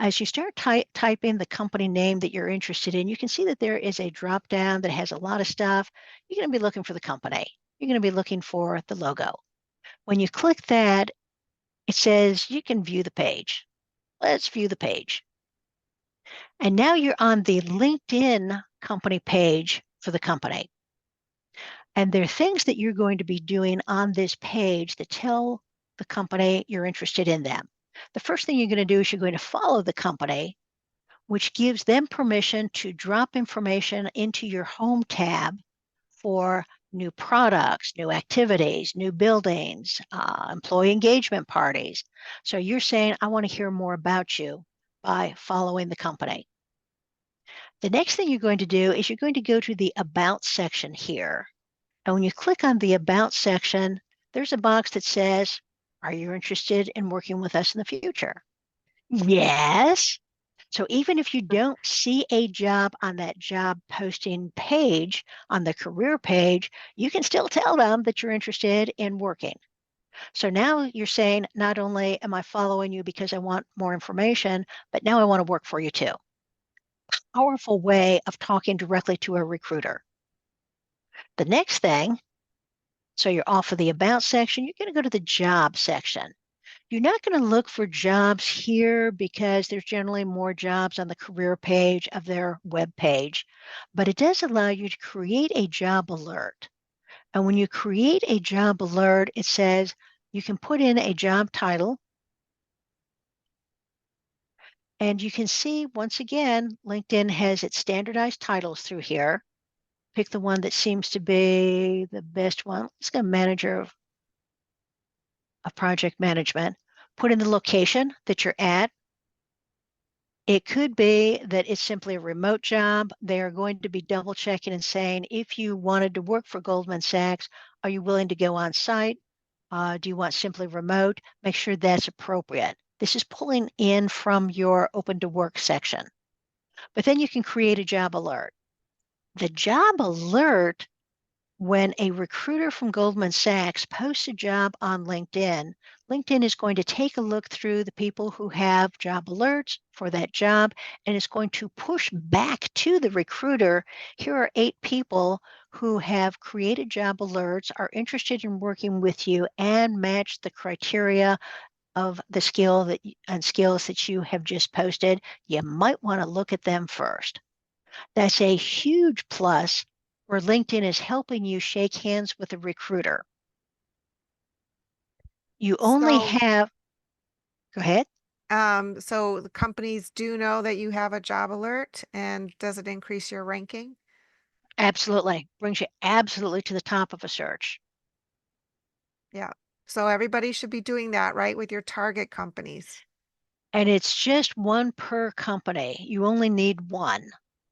Speaker 2: As you start typing the company name that you're interested in, you can see that there is a drop down that has a lot of stuff. You're going to be looking for the company. You're going to be looking for the logo. When you click that, it says you can view the page. Let's view the page. And now you're on the LinkedIn company page for the company. And there are things that you're going to be doing on this page that tell the company you're interested in them. The first thing you're going to do is you're going to follow the company, which gives them permission to drop information into your home tab for new products, new activities, new buildings, employee engagement parties. So you're saying, I want to hear more about you by following the company. The next thing you're going to do is you're going to go to the About section here. And when you click on the About section, there's a box that says, are you interested in working with us in the future? Yes. So even if you don't see a job on that job posting page, on the career page, you can still tell them that you're interested in working. So now you're saying, not only am I following you because I want more information, but now I want to work for you too. Powerful way of talking directly to a recruiter. The next thing, so you're off of the About section, you're going to go to the Job section. You're not going to look for jobs here because there's generally more jobs on the career page of their web page, but it does allow you to create a job alert. And when you create a job alert, it says you can put in a job title, and you can see once again, LinkedIn has its standardized titles through here. Pick the one that seems to be the best one. Let's go manager of project management. Put in the location that you're at. It could be that it's simply a remote job. They are going to be double checking and saying, if you wanted to work for Goldman Sachs, are you willing to go on site? Do you want simply remote? Make sure that's appropriate. This is pulling in from your open to work section. But then you can create a job alert. The job alert, when a recruiter from Goldman Sachs posts a job on LinkedIn, LinkedIn is going to take a look through the people who have job alerts for that job, and it's going to push back to the recruiter. Here are 8 people who have created job alerts, are interested in working with you, and match the criteria of the skills that you have just posted. You might want to look at them first. That's a huge plus where LinkedIn is helping you shake hands with a recruiter. You only
Speaker 1: So,
Speaker 2: have, go ahead.
Speaker 1: so the companies do know that you have a job alert, and does it increase your ranking?
Speaker 2: Absolutely. Brings you absolutely to the top of a search.
Speaker 1: Yeah. So everybody should be doing that, right, with your target companies.
Speaker 2: And it's just one per company. You only need one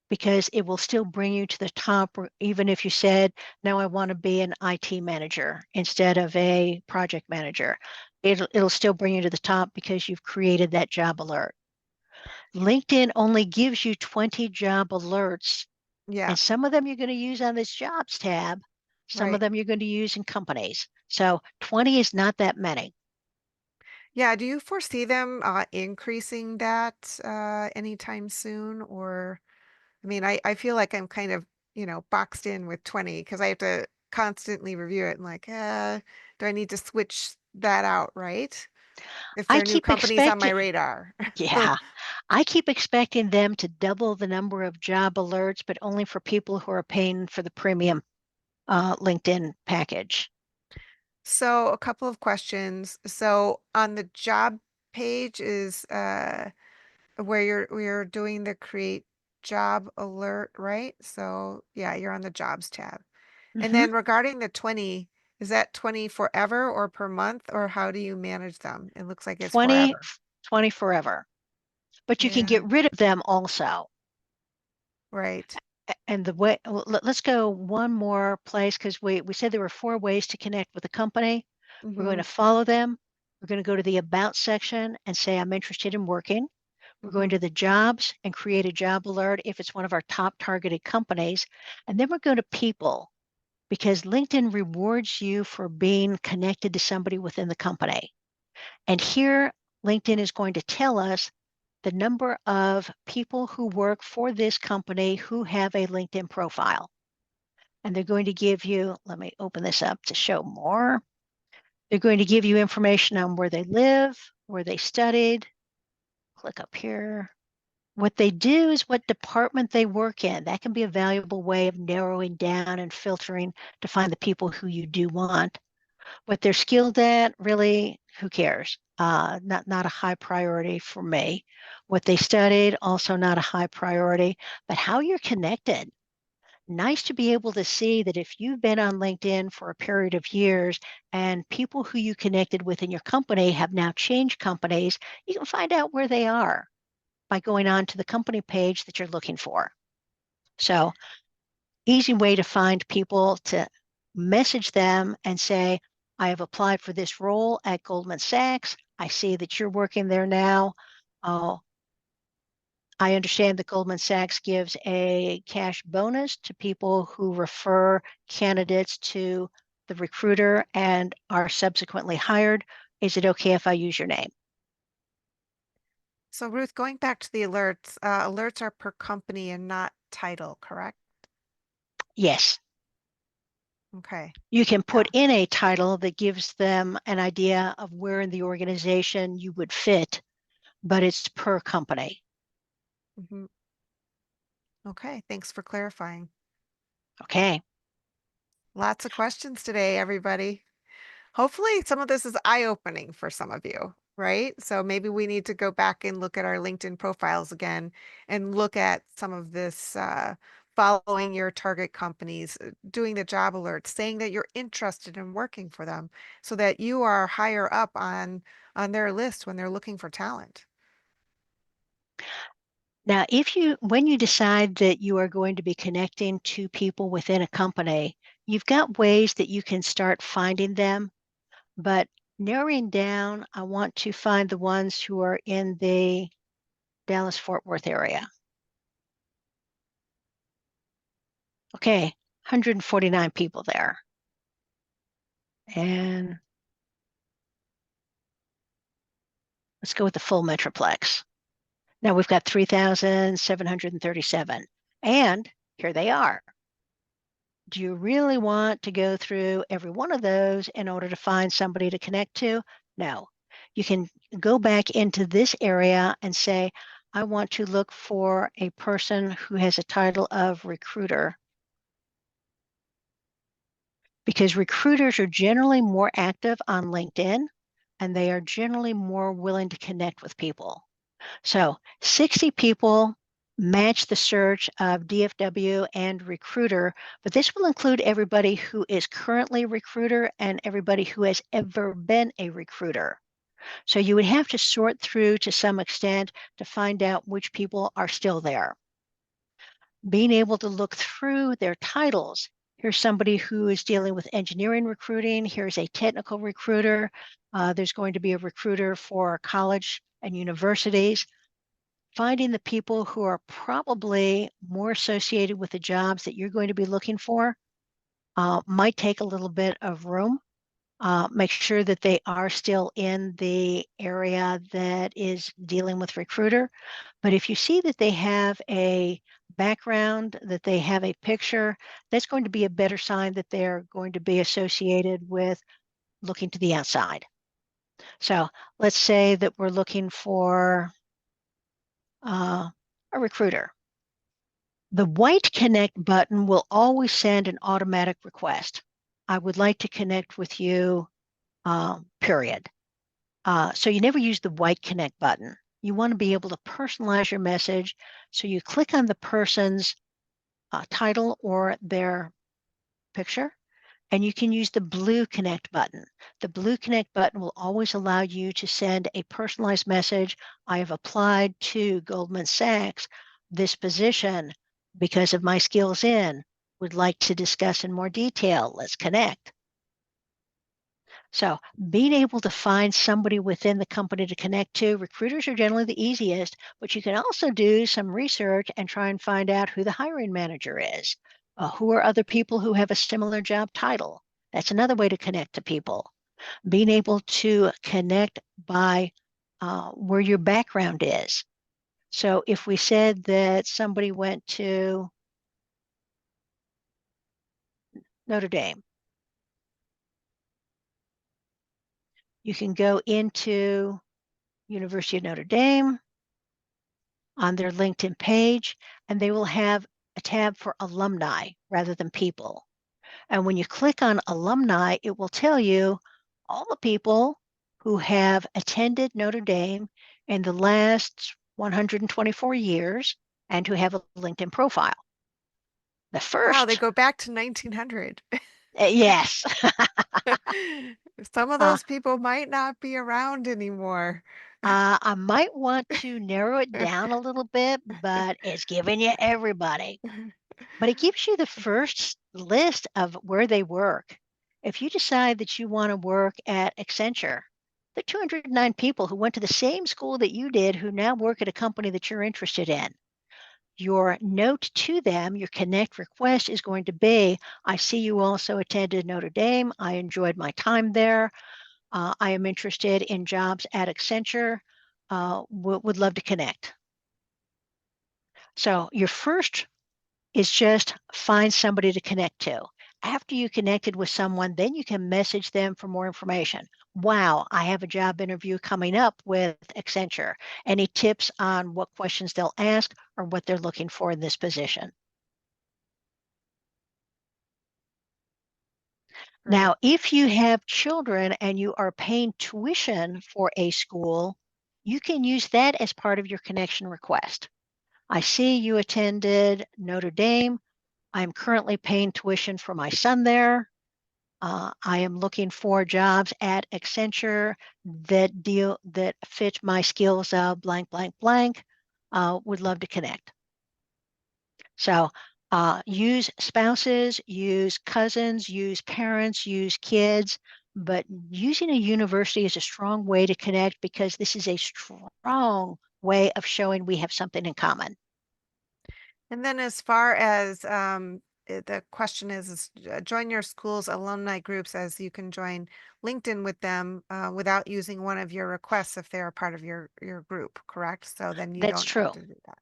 Speaker 2: because it will still bring you to the top, even if you said, now I want to be an IT manager instead of a project manager. It'll still bring you to the top because you've created that job alert. LinkedIn only gives you 20 job alerts,
Speaker 1: Yeah,
Speaker 2: and some of them you're going to use on this jobs tab. Some of
Speaker 1: right.
Speaker 2: them you're going to use in companies. So 20 is not that many.
Speaker 1: Yeah, do you foresee them increasing that anytime soon? Or, I mean, I feel like I'm kind of, boxed in with 20 because I have to constantly review it and like, do I need to switch that out, right? If
Speaker 2: I
Speaker 1: there are new
Speaker 2: keep
Speaker 1: companies on my
Speaker 2: expecting,
Speaker 1: radar.
Speaker 2: yeah, I keep expecting them to double the number of job alerts, but only for people who are paying for the premium LinkedIn package.
Speaker 1: So a couple of questions. So on the job page is where you're doing the create job alert, right? So yeah, you're on the jobs tab. And
Speaker 2: Hmm.
Speaker 1: then regarding the 20, is that 20 forever or per month, or how do you manage them? It looks like it's
Speaker 2: 20,
Speaker 1: forever.
Speaker 2: 20 forever. But you can
Speaker 1: Yeah,
Speaker 2: get rid of them also.
Speaker 1: right.
Speaker 2: And the way, let's go one more place because we said there were 4 ways to connect with a company. We're going
Speaker 1: Mm-hmm.
Speaker 2: to follow them. We're going to go to the About section and say, I'm interested in working. We're going
Speaker 1: Mm-hmm.
Speaker 2: to the jobs and create a job alert if it's one of our top targeted companies. And then we're going to people because LinkedIn rewards you for being connected to somebody within the company. And here, LinkedIn is going to tell us the number of people who work for this company who have a LinkedIn profile. And they're going to give you, let me open this up to show more. They're going to give you information on where they live, where they studied. Click up here. What they do is what department they work in. That can be a valuable way of narrowing down and filtering to find the people who you do want. What they're skilled at, really, who cares? Not a high priority for me. What they studied, also not a high priority. But how you're connected. Nice to be able to see that if you've been on LinkedIn for a period of years and people who you connected with in your company have now changed companies, you can find out where they are by going on to the company page that you're looking for. So, easy way to find people to message them and say, I have applied for this role at Goldman Sachs. I see that you're working there now. Uh, I understand that Goldman Sachs gives a cash bonus to people who refer candidates to the recruiter and are subsequently hired. Is it okay if I use your name?
Speaker 1: So Ruth, going back to the alerts, alerts are per company and not title, correct?
Speaker 2: Yes.
Speaker 1: Okay.
Speaker 2: You can
Speaker 1: Yeah.
Speaker 2: put in a title that gives them an idea of where in the organization you would fit, but it's per company.
Speaker 1: Hmm. Okay. Thanks for clarifying.
Speaker 2: Okay.
Speaker 1: Lots of questions today, everybody. Hopefully, some of this is eye-opening for some of you, right? So maybe we need to go back and look at our LinkedIn profiles again and look at some of this following your target companies, doing the job alerts, saying that you're interested in working for them so that you are higher up on their list when they're looking for talent.
Speaker 2: Now, when you decide that you are going to be connecting to people within a company, you've got ways that you can start finding them, but narrowing down, I want to find the ones who are in the Dallas Fort Worth area. Okay, 149 people there. And let's go with the full Metroplex. Now we've got 3,737. And here they are. Do you really want to go through every one of those in order to find somebody to connect to? No. You can go back into this area and say, I want to look for a person who has a title of recruiter, because recruiters are generally more active on LinkedIn and they are generally more willing to connect with people. So 60 people match the search of DFW and recruiter, but this will include everybody who is currently a recruiter and everybody who has ever been a recruiter. So you would have to sort through to some extent to find out which people are still there. Being able to look through their titles. Here's somebody who is dealing with engineering recruiting. Here's a technical recruiter. There's going to be a recruiter for college and universities. Finding the people who are probably more associated with the jobs that you're going to be looking for might take a little bit of room. Make sure that they are still in the area that is dealing with recruiter. But if you see that they have a background, that they have a picture, that's going to be a better sign that they're going to be associated with looking to the outside. So let's say that we're looking for a recruiter. The white connect button will always send an automatic request. I would like to connect with you, period. So you never use the white connect button. You want to be able to personalize your message. So you click on the person's title or their picture, and you can use the blue connect button. The blue connect button will always allow you to send a personalized message. I have applied to Goldman Sachs this position because of my skills in, would like to discuss in more detail. Let's connect. So being able to find somebody within the company to connect to, recruiters are generally the easiest, but you can also do some research and try and find out who the hiring manager is. Who are other people who have a similar job title? That's another way to connect to people. Being able to connect by where your background is. So if we said that somebody went to Notre Dame, you can go into University of Notre Dame on their LinkedIn page, and they will have a tab for alumni rather than people. And when you click on alumni, it will tell you all the people who have attended Notre Dame in the last 124 years and who have a LinkedIn profile. The
Speaker 1: Wow, they
Speaker 2: first,
Speaker 1: go back to 1900.
Speaker 2: yes,
Speaker 1: Some of
Speaker 2: uh,
Speaker 1: those people might not be around anymore.
Speaker 2: I might want to narrow it down a little bit, but it's giving you everybody. But it gives you the first list of where they work. If you decide that you want to work at Accenture, there are 209 people who went to the same school that you did who now work at a company that you're interested in. Your note to them, your connect request is going to be, I see you also attended Notre Dame. I enjoyed my time there. I am interested in jobs at Accenture. Would love to connect. So your first is just find somebody to connect to. After you connected with someone, then you can message them for more information. Wow, I have a job interview coming up with Accenture. Any tips on what questions they'll ask or what they're looking for in this position?
Speaker 1: Right.
Speaker 2: Now, if you have children and you are paying tuition for a school, you can use that as part of your connection request. I see you attended Notre Dame. I'm currently paying tuition for my son there. I am looking for jobs at Accenture that fit my skills of blank, blank, blank. Would love to connect. So use spouses, use cousins, use parents, use kids, but using a university is a strong way to connect because this is a strong way of showing we have something in common.
Speaker 1: And then as far as the question is join your school's alumni groups, as you can join LinkedIn with them without using one of your requests if they're a part of your group, correct? So then you
Speaker 2: That's
Speaker 1: don't have
Speaker 2: true.
Speaker 1: to do that.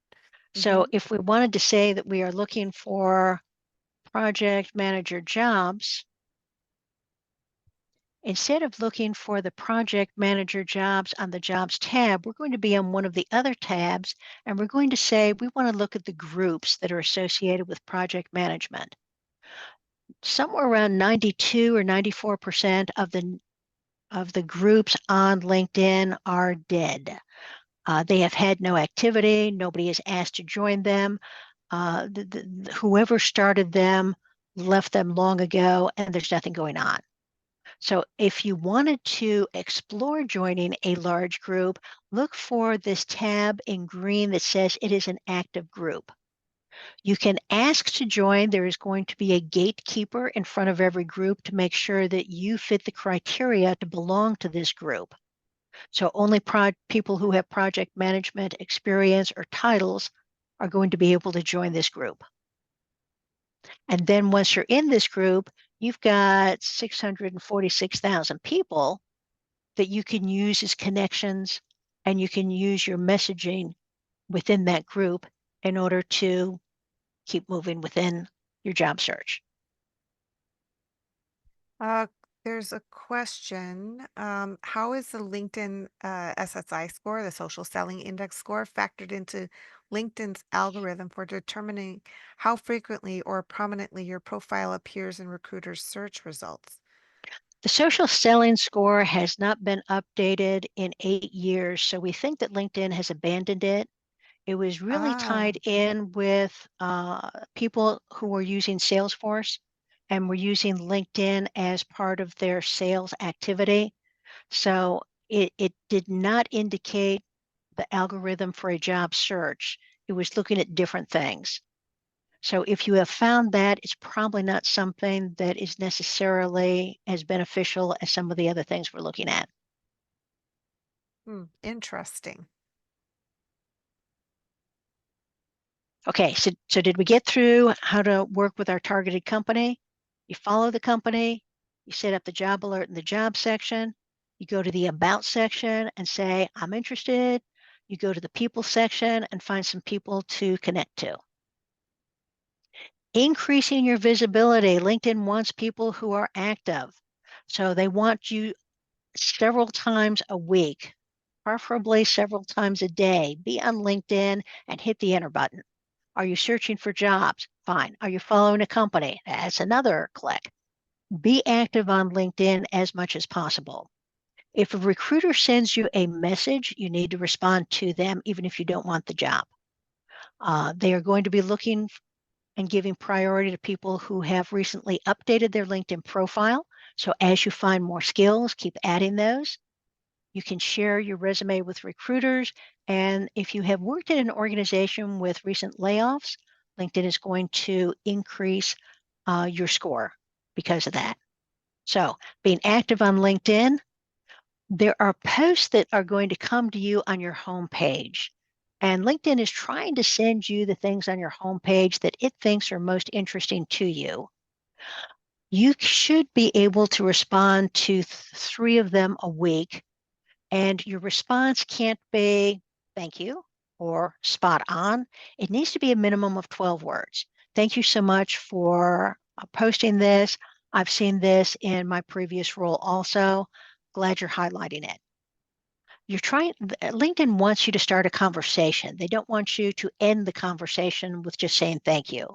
Speaker 2: So if we wanted to say that we are looking for project manager jobs, instead of looking for the project manager jobs on the jobs tab, we're going to be on one of the other tabs, and we're going to say we want to look at the groups that are associated with project management. Somewhere around 92 or 94% of the groups on LinkedIn are dead. They have had no activity. Nobody is asked to join them. Whoever started them left them long ago, and there's nothing going on. So if you wanted to explore joining a large group, look for this tab in green that says it is an active group. You can ask to join. There is going to be a gatekeeper in front of every group to make sure that you fit the criteria to belong to this group. So only people who have project management experience or titles are going to be able to join this group. And then once you're in this group, you've got 646,000 people that you can use as connections, and you can use your messaging within that group in order to keep moving within your job search.
Speaker 1: Uh, there's a question. How is the LinkedIn SSI score, the social selling index score, factored into LinkedIn's algorithm for determining how frequently or prominently your profile appears in recruiters' search results?
Speaker 2: The social selling score has not been updated in 8 years, so we think that LinkedIn has abandoned it. It was really
Speaker 1: Ah,
Speaker 2: tied in with people who were using Salesforce and were using LinkedIn as part of their sales activity. So it did not indicate the algorithm for a job search. It was looking at different things. So if you have found that, it's probably not something that is necessarily as beneficial as some of the other things we're looking at.
Speaker 1: interesting.
Speaker 2: Okay, so did we get through how to work with our targeted company? You follow the company, you set up the job alert in the job section, you go to the about section and say, I'm interested. You go to the people section and find some people to connect to. Increasing your visibility. LinkedIn wants people who are active. So they want you several times a week, preferably several times a day. Be on LinkedIn and hit the enter button. Are you searching for jobs? Fine. Are you following a company? That's another click. Be active on LinkedIn as much as possible. If a recruiter sends you a message, you need to respond to them, even if you don't want the job. They are going to be looking and giving priority to people who have recently updated their LinkedIn profile. So as you find more skills, keep adding those. You can share your resume with recruiters. And if you have worked in an organization with recent layoffs, LinkedIn is going to increase your score because of that. So being active on LinkedIn, there are posts that are going to come to you on your homepage. And LinkedIn is trying to send you the things on your homepage that it thinks are most interesting to you. You should be able to respond to three of them a week, and your response can't be thank you or spot on. It needs to be a minimum of 12 words. Thank you so much for posting this. I've seen this in my previous role also. Glad you're highlighting it. LinkedIn wants you to start a conversation. They don't want you to end the conversation with just saying thank you.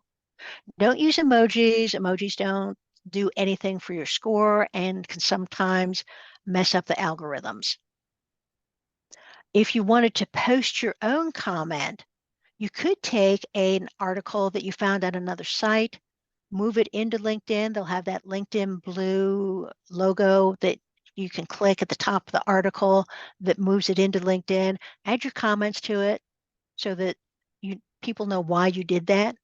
Speaker 2: Don't use emojis. Emojis don't do anything for your score and can sometimes mess up the algorithms. If you wanted to post your own comment, you could take an article that you found on another site, move it into LinkedIn. They'll have that LinkedIn blue logo that you can click at the top of the article that moves it into LinkedIn. Add your comments to it so that people know why you did that.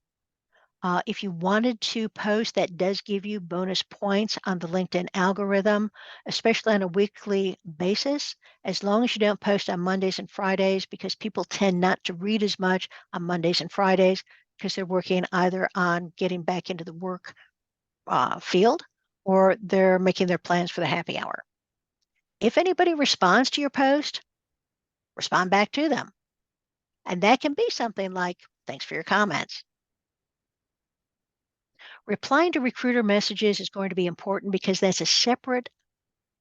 Speaker 2: If you wanted to post, that does give you bonus points on the LinkedIn algorithm, especially on a weekly basis, as long as you don't post on Mondays and Fridays, because people tend not to read as much on Mondays and Fridays. because they're working either on getting back into the work field or they're making their plans for the happy hour. If anybody responds to your post, respond back to them. And that can be something like, thanks for your comments. Replying to recruiter messages is going to be important because that's a separate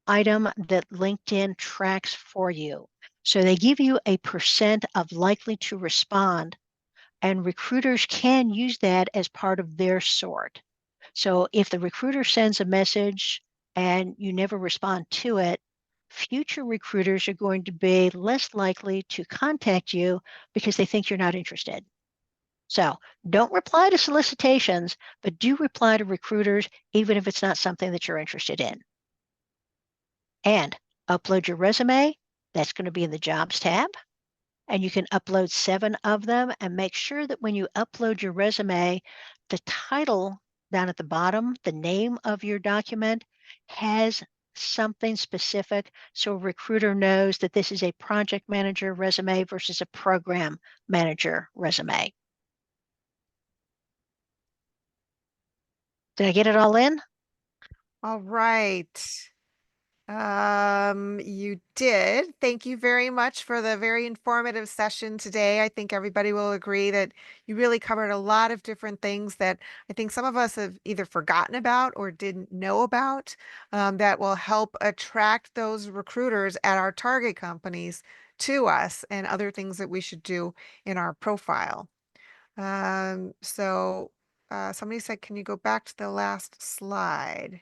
Speaker 2: item that LinkedIn tracks for you. So they give you a percent of likely to respond, and recruiters can use that as part of their sort. So if the recruiter sends a message and you never respond to it, future recruiters are going to be less likely to contact you because they think you're not interested. So don't reply to solicitations, but do reply to recruiters, even if it's not something that you're interested in. And upload your resume. That's going to be in the Jobs tab. And you can upload 7 of them, and make sure that when you upload your resume, the title down at the bottom, the name of your document, has something specific so a recruiter knows that this is a project manager resume versus a program manager resume. Did I get it all in?
Speaker 1: All right. You did. Thank you very much for the very informative session today. I think everybody will agree that you really covered a lot of different things that I think some of us have either forgotten about or didn't know about, that will help attract those recruiters at our target companies to us and other things that we should do in our profile. Somebody said, can you go back to the last slide?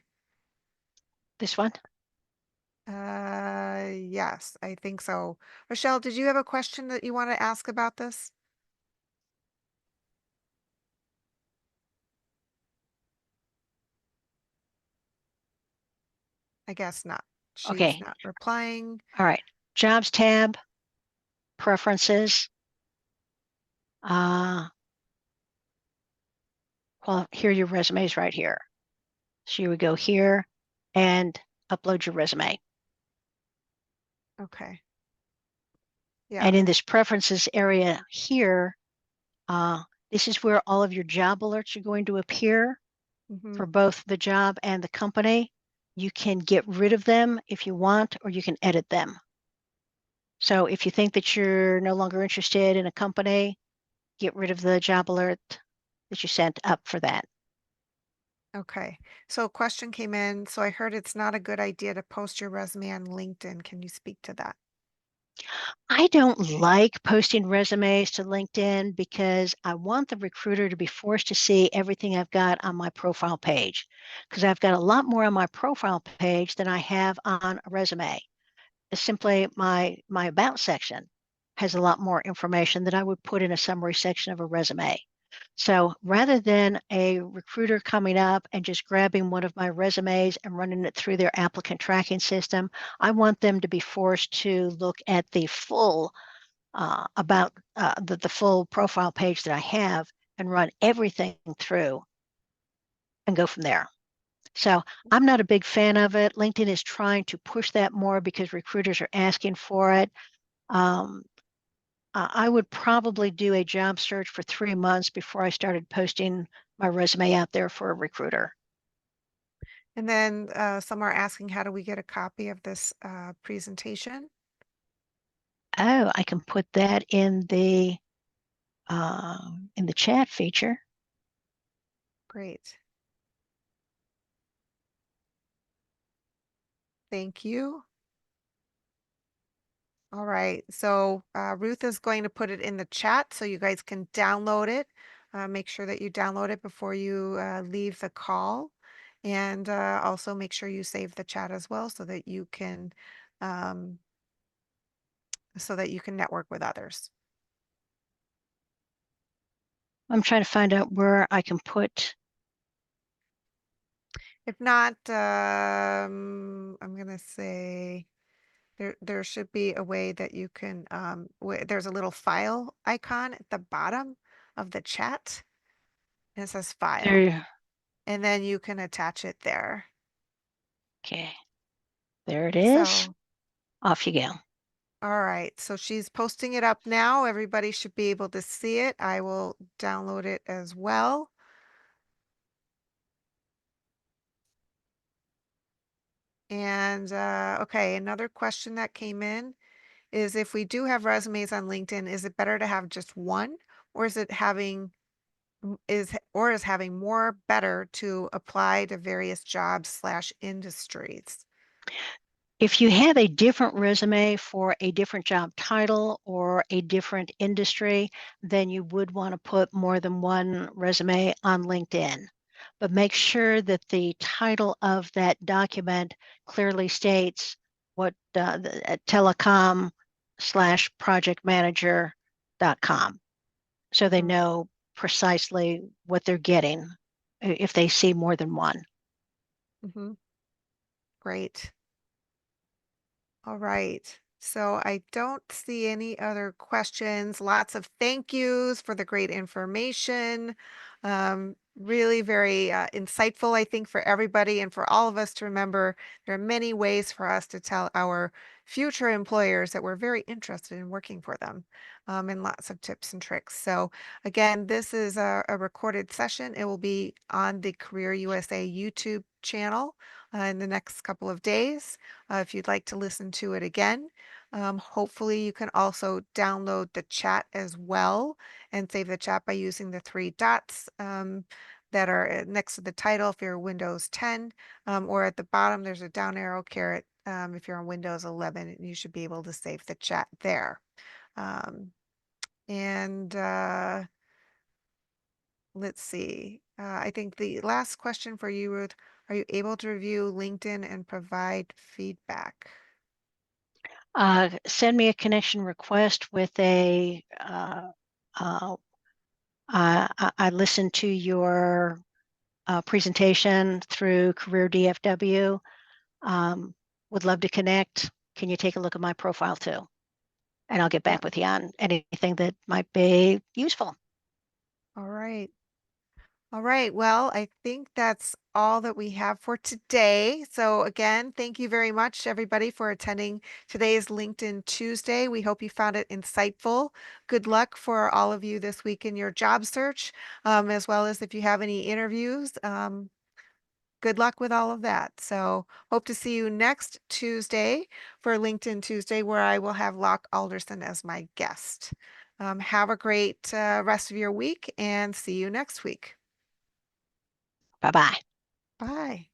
Speaker 2: This one?
Speaker 1: Yes, I think so. Rochelle, did you have a question that you want to ask about this? I guess not. She's
Speaker 2: Okay.
Speaker 1: not replying.
Speaker 2: All right. Jobs tab, preferences. Well, here are your resumes right here. So you would go here and upload your resume.
Speaker 1: Okay. Yeah.
Speaker 2: And in this preferences area here, this is where all of your job alerts are going to appear
Speaker 1: hmm
Speaker 2: for both the job and the company. You can get rid of them if you want, or you can edit them. So if you think that you're no longer interested in a company, get rid of the job alert that you sent up for that.
Speaker 1: Okay. So a question came in. So I heard it's not a good idea to post your resume on LinkedIn. Can you speak to that?
Speaker 2: I don't like posting resumes to LinkedIn because I want the recruiter to be forced to see everything I've got on my profile page, because I've got a lot more on my profile page than I have on a resume. It's simply my about section has a lot more information that I would put in a summary section of a resume. So rather than a recruiter coming up and just grabbing one of my resumes and running it through their applicant tracking system, I want them to be forced to look at the full about the full profile page that I have and run everything through and go from there. So I'm not a big fan of it. LinkedIn is trying to push that more because recruiters are asking for it. Um, I would probably do a job search for 3 months before I started posting my resume out there for a recruiter.
Speaker 1: And then some are asking, how do we get a copy of this presentation?
Speaker 2: Oh, I can put that in the chat feature.
Speaker 1: Great. Thank you. All right, so Ruth is going to put it in the chat so you guys can download it. Make sure that you download it before you leave the call. And also make sure you save the chat as well um, so that you can network with others.
Speaker 2: I'm trying to find out where I can put.
Speaker 1: If not, I'm gonna say there should be a way that you can there's a little file icon at the bottom of the chat, and it says file.
Speaker 2: There.
Speaker 1: And then you can attach it there.
Speaker 2: Okay, there it is.
Speaker 1: So,
Speaker 2: Off you go.
Speaker 1: All right, so she's posting it up now. Everybody should be able to see it. I will download it as well. And okay, another question that came in is if we do have resumes on LinkedIn, is it better to have just one, or is it having is having more better to apply to various jobs slash industries?
Speaker 2: If you have a different resume for a different job title or a different industry, then you would want to put more than one resume on LinkedIn. But make sure that the title of that document clearly states what telecom slash project manager.com so they
Speaker 1: Mhm,
Speaker 2: know precisely what they're getting if they see more than one.
Speaker 1: mhm. Great. All right. So I don't see any other questions. Lots of thank yous for the great information. Really very insightful, I think, for everybody and for all of us to remember there are many ways for us to tell our future employers that we're very interested in working for them, and lots of tips and tricks. So, again, this is a recorded session. It will be on the Career USA YouTube channel in the next couple of days if you'd like to listen to it again. Hopefully, you can also download the chat as well and save the chat by using the three dots that are next to the title if you're Windows 10, or at the bottom, there's a down arrow caret. If you're on Windows 11, you should be able to save the chat there. Um, and let's see. I think the last question for you, Ruth, are you able to review LinkedIn and provide feedback?
Speaker 2: Send me a connection request with uh, I listened to your presentation through Career DFW. Um, would love to connect. Can you take a look at my profile too? And I'll get
Speaker 1: Yeah.
Speaker 2: back with you on anything that might be useful.
Speaker 1: All right. All right. Well, I think that's all that we have for today. So, again, thank you very much, everybody, for attending today's LinkedIn Tuesday. We hope you found it insightful. Good luck for all of you this week in your job search, as well as if you have any interviews. Good luck with all of that. So, hope to see you next Tuesday for LinkedIn Tuesday, where I will have Locke Alderson as my guest. Have a great rest of your week and see you next week.
Speaker 2: Bye bye.
Speaker 1: Bye.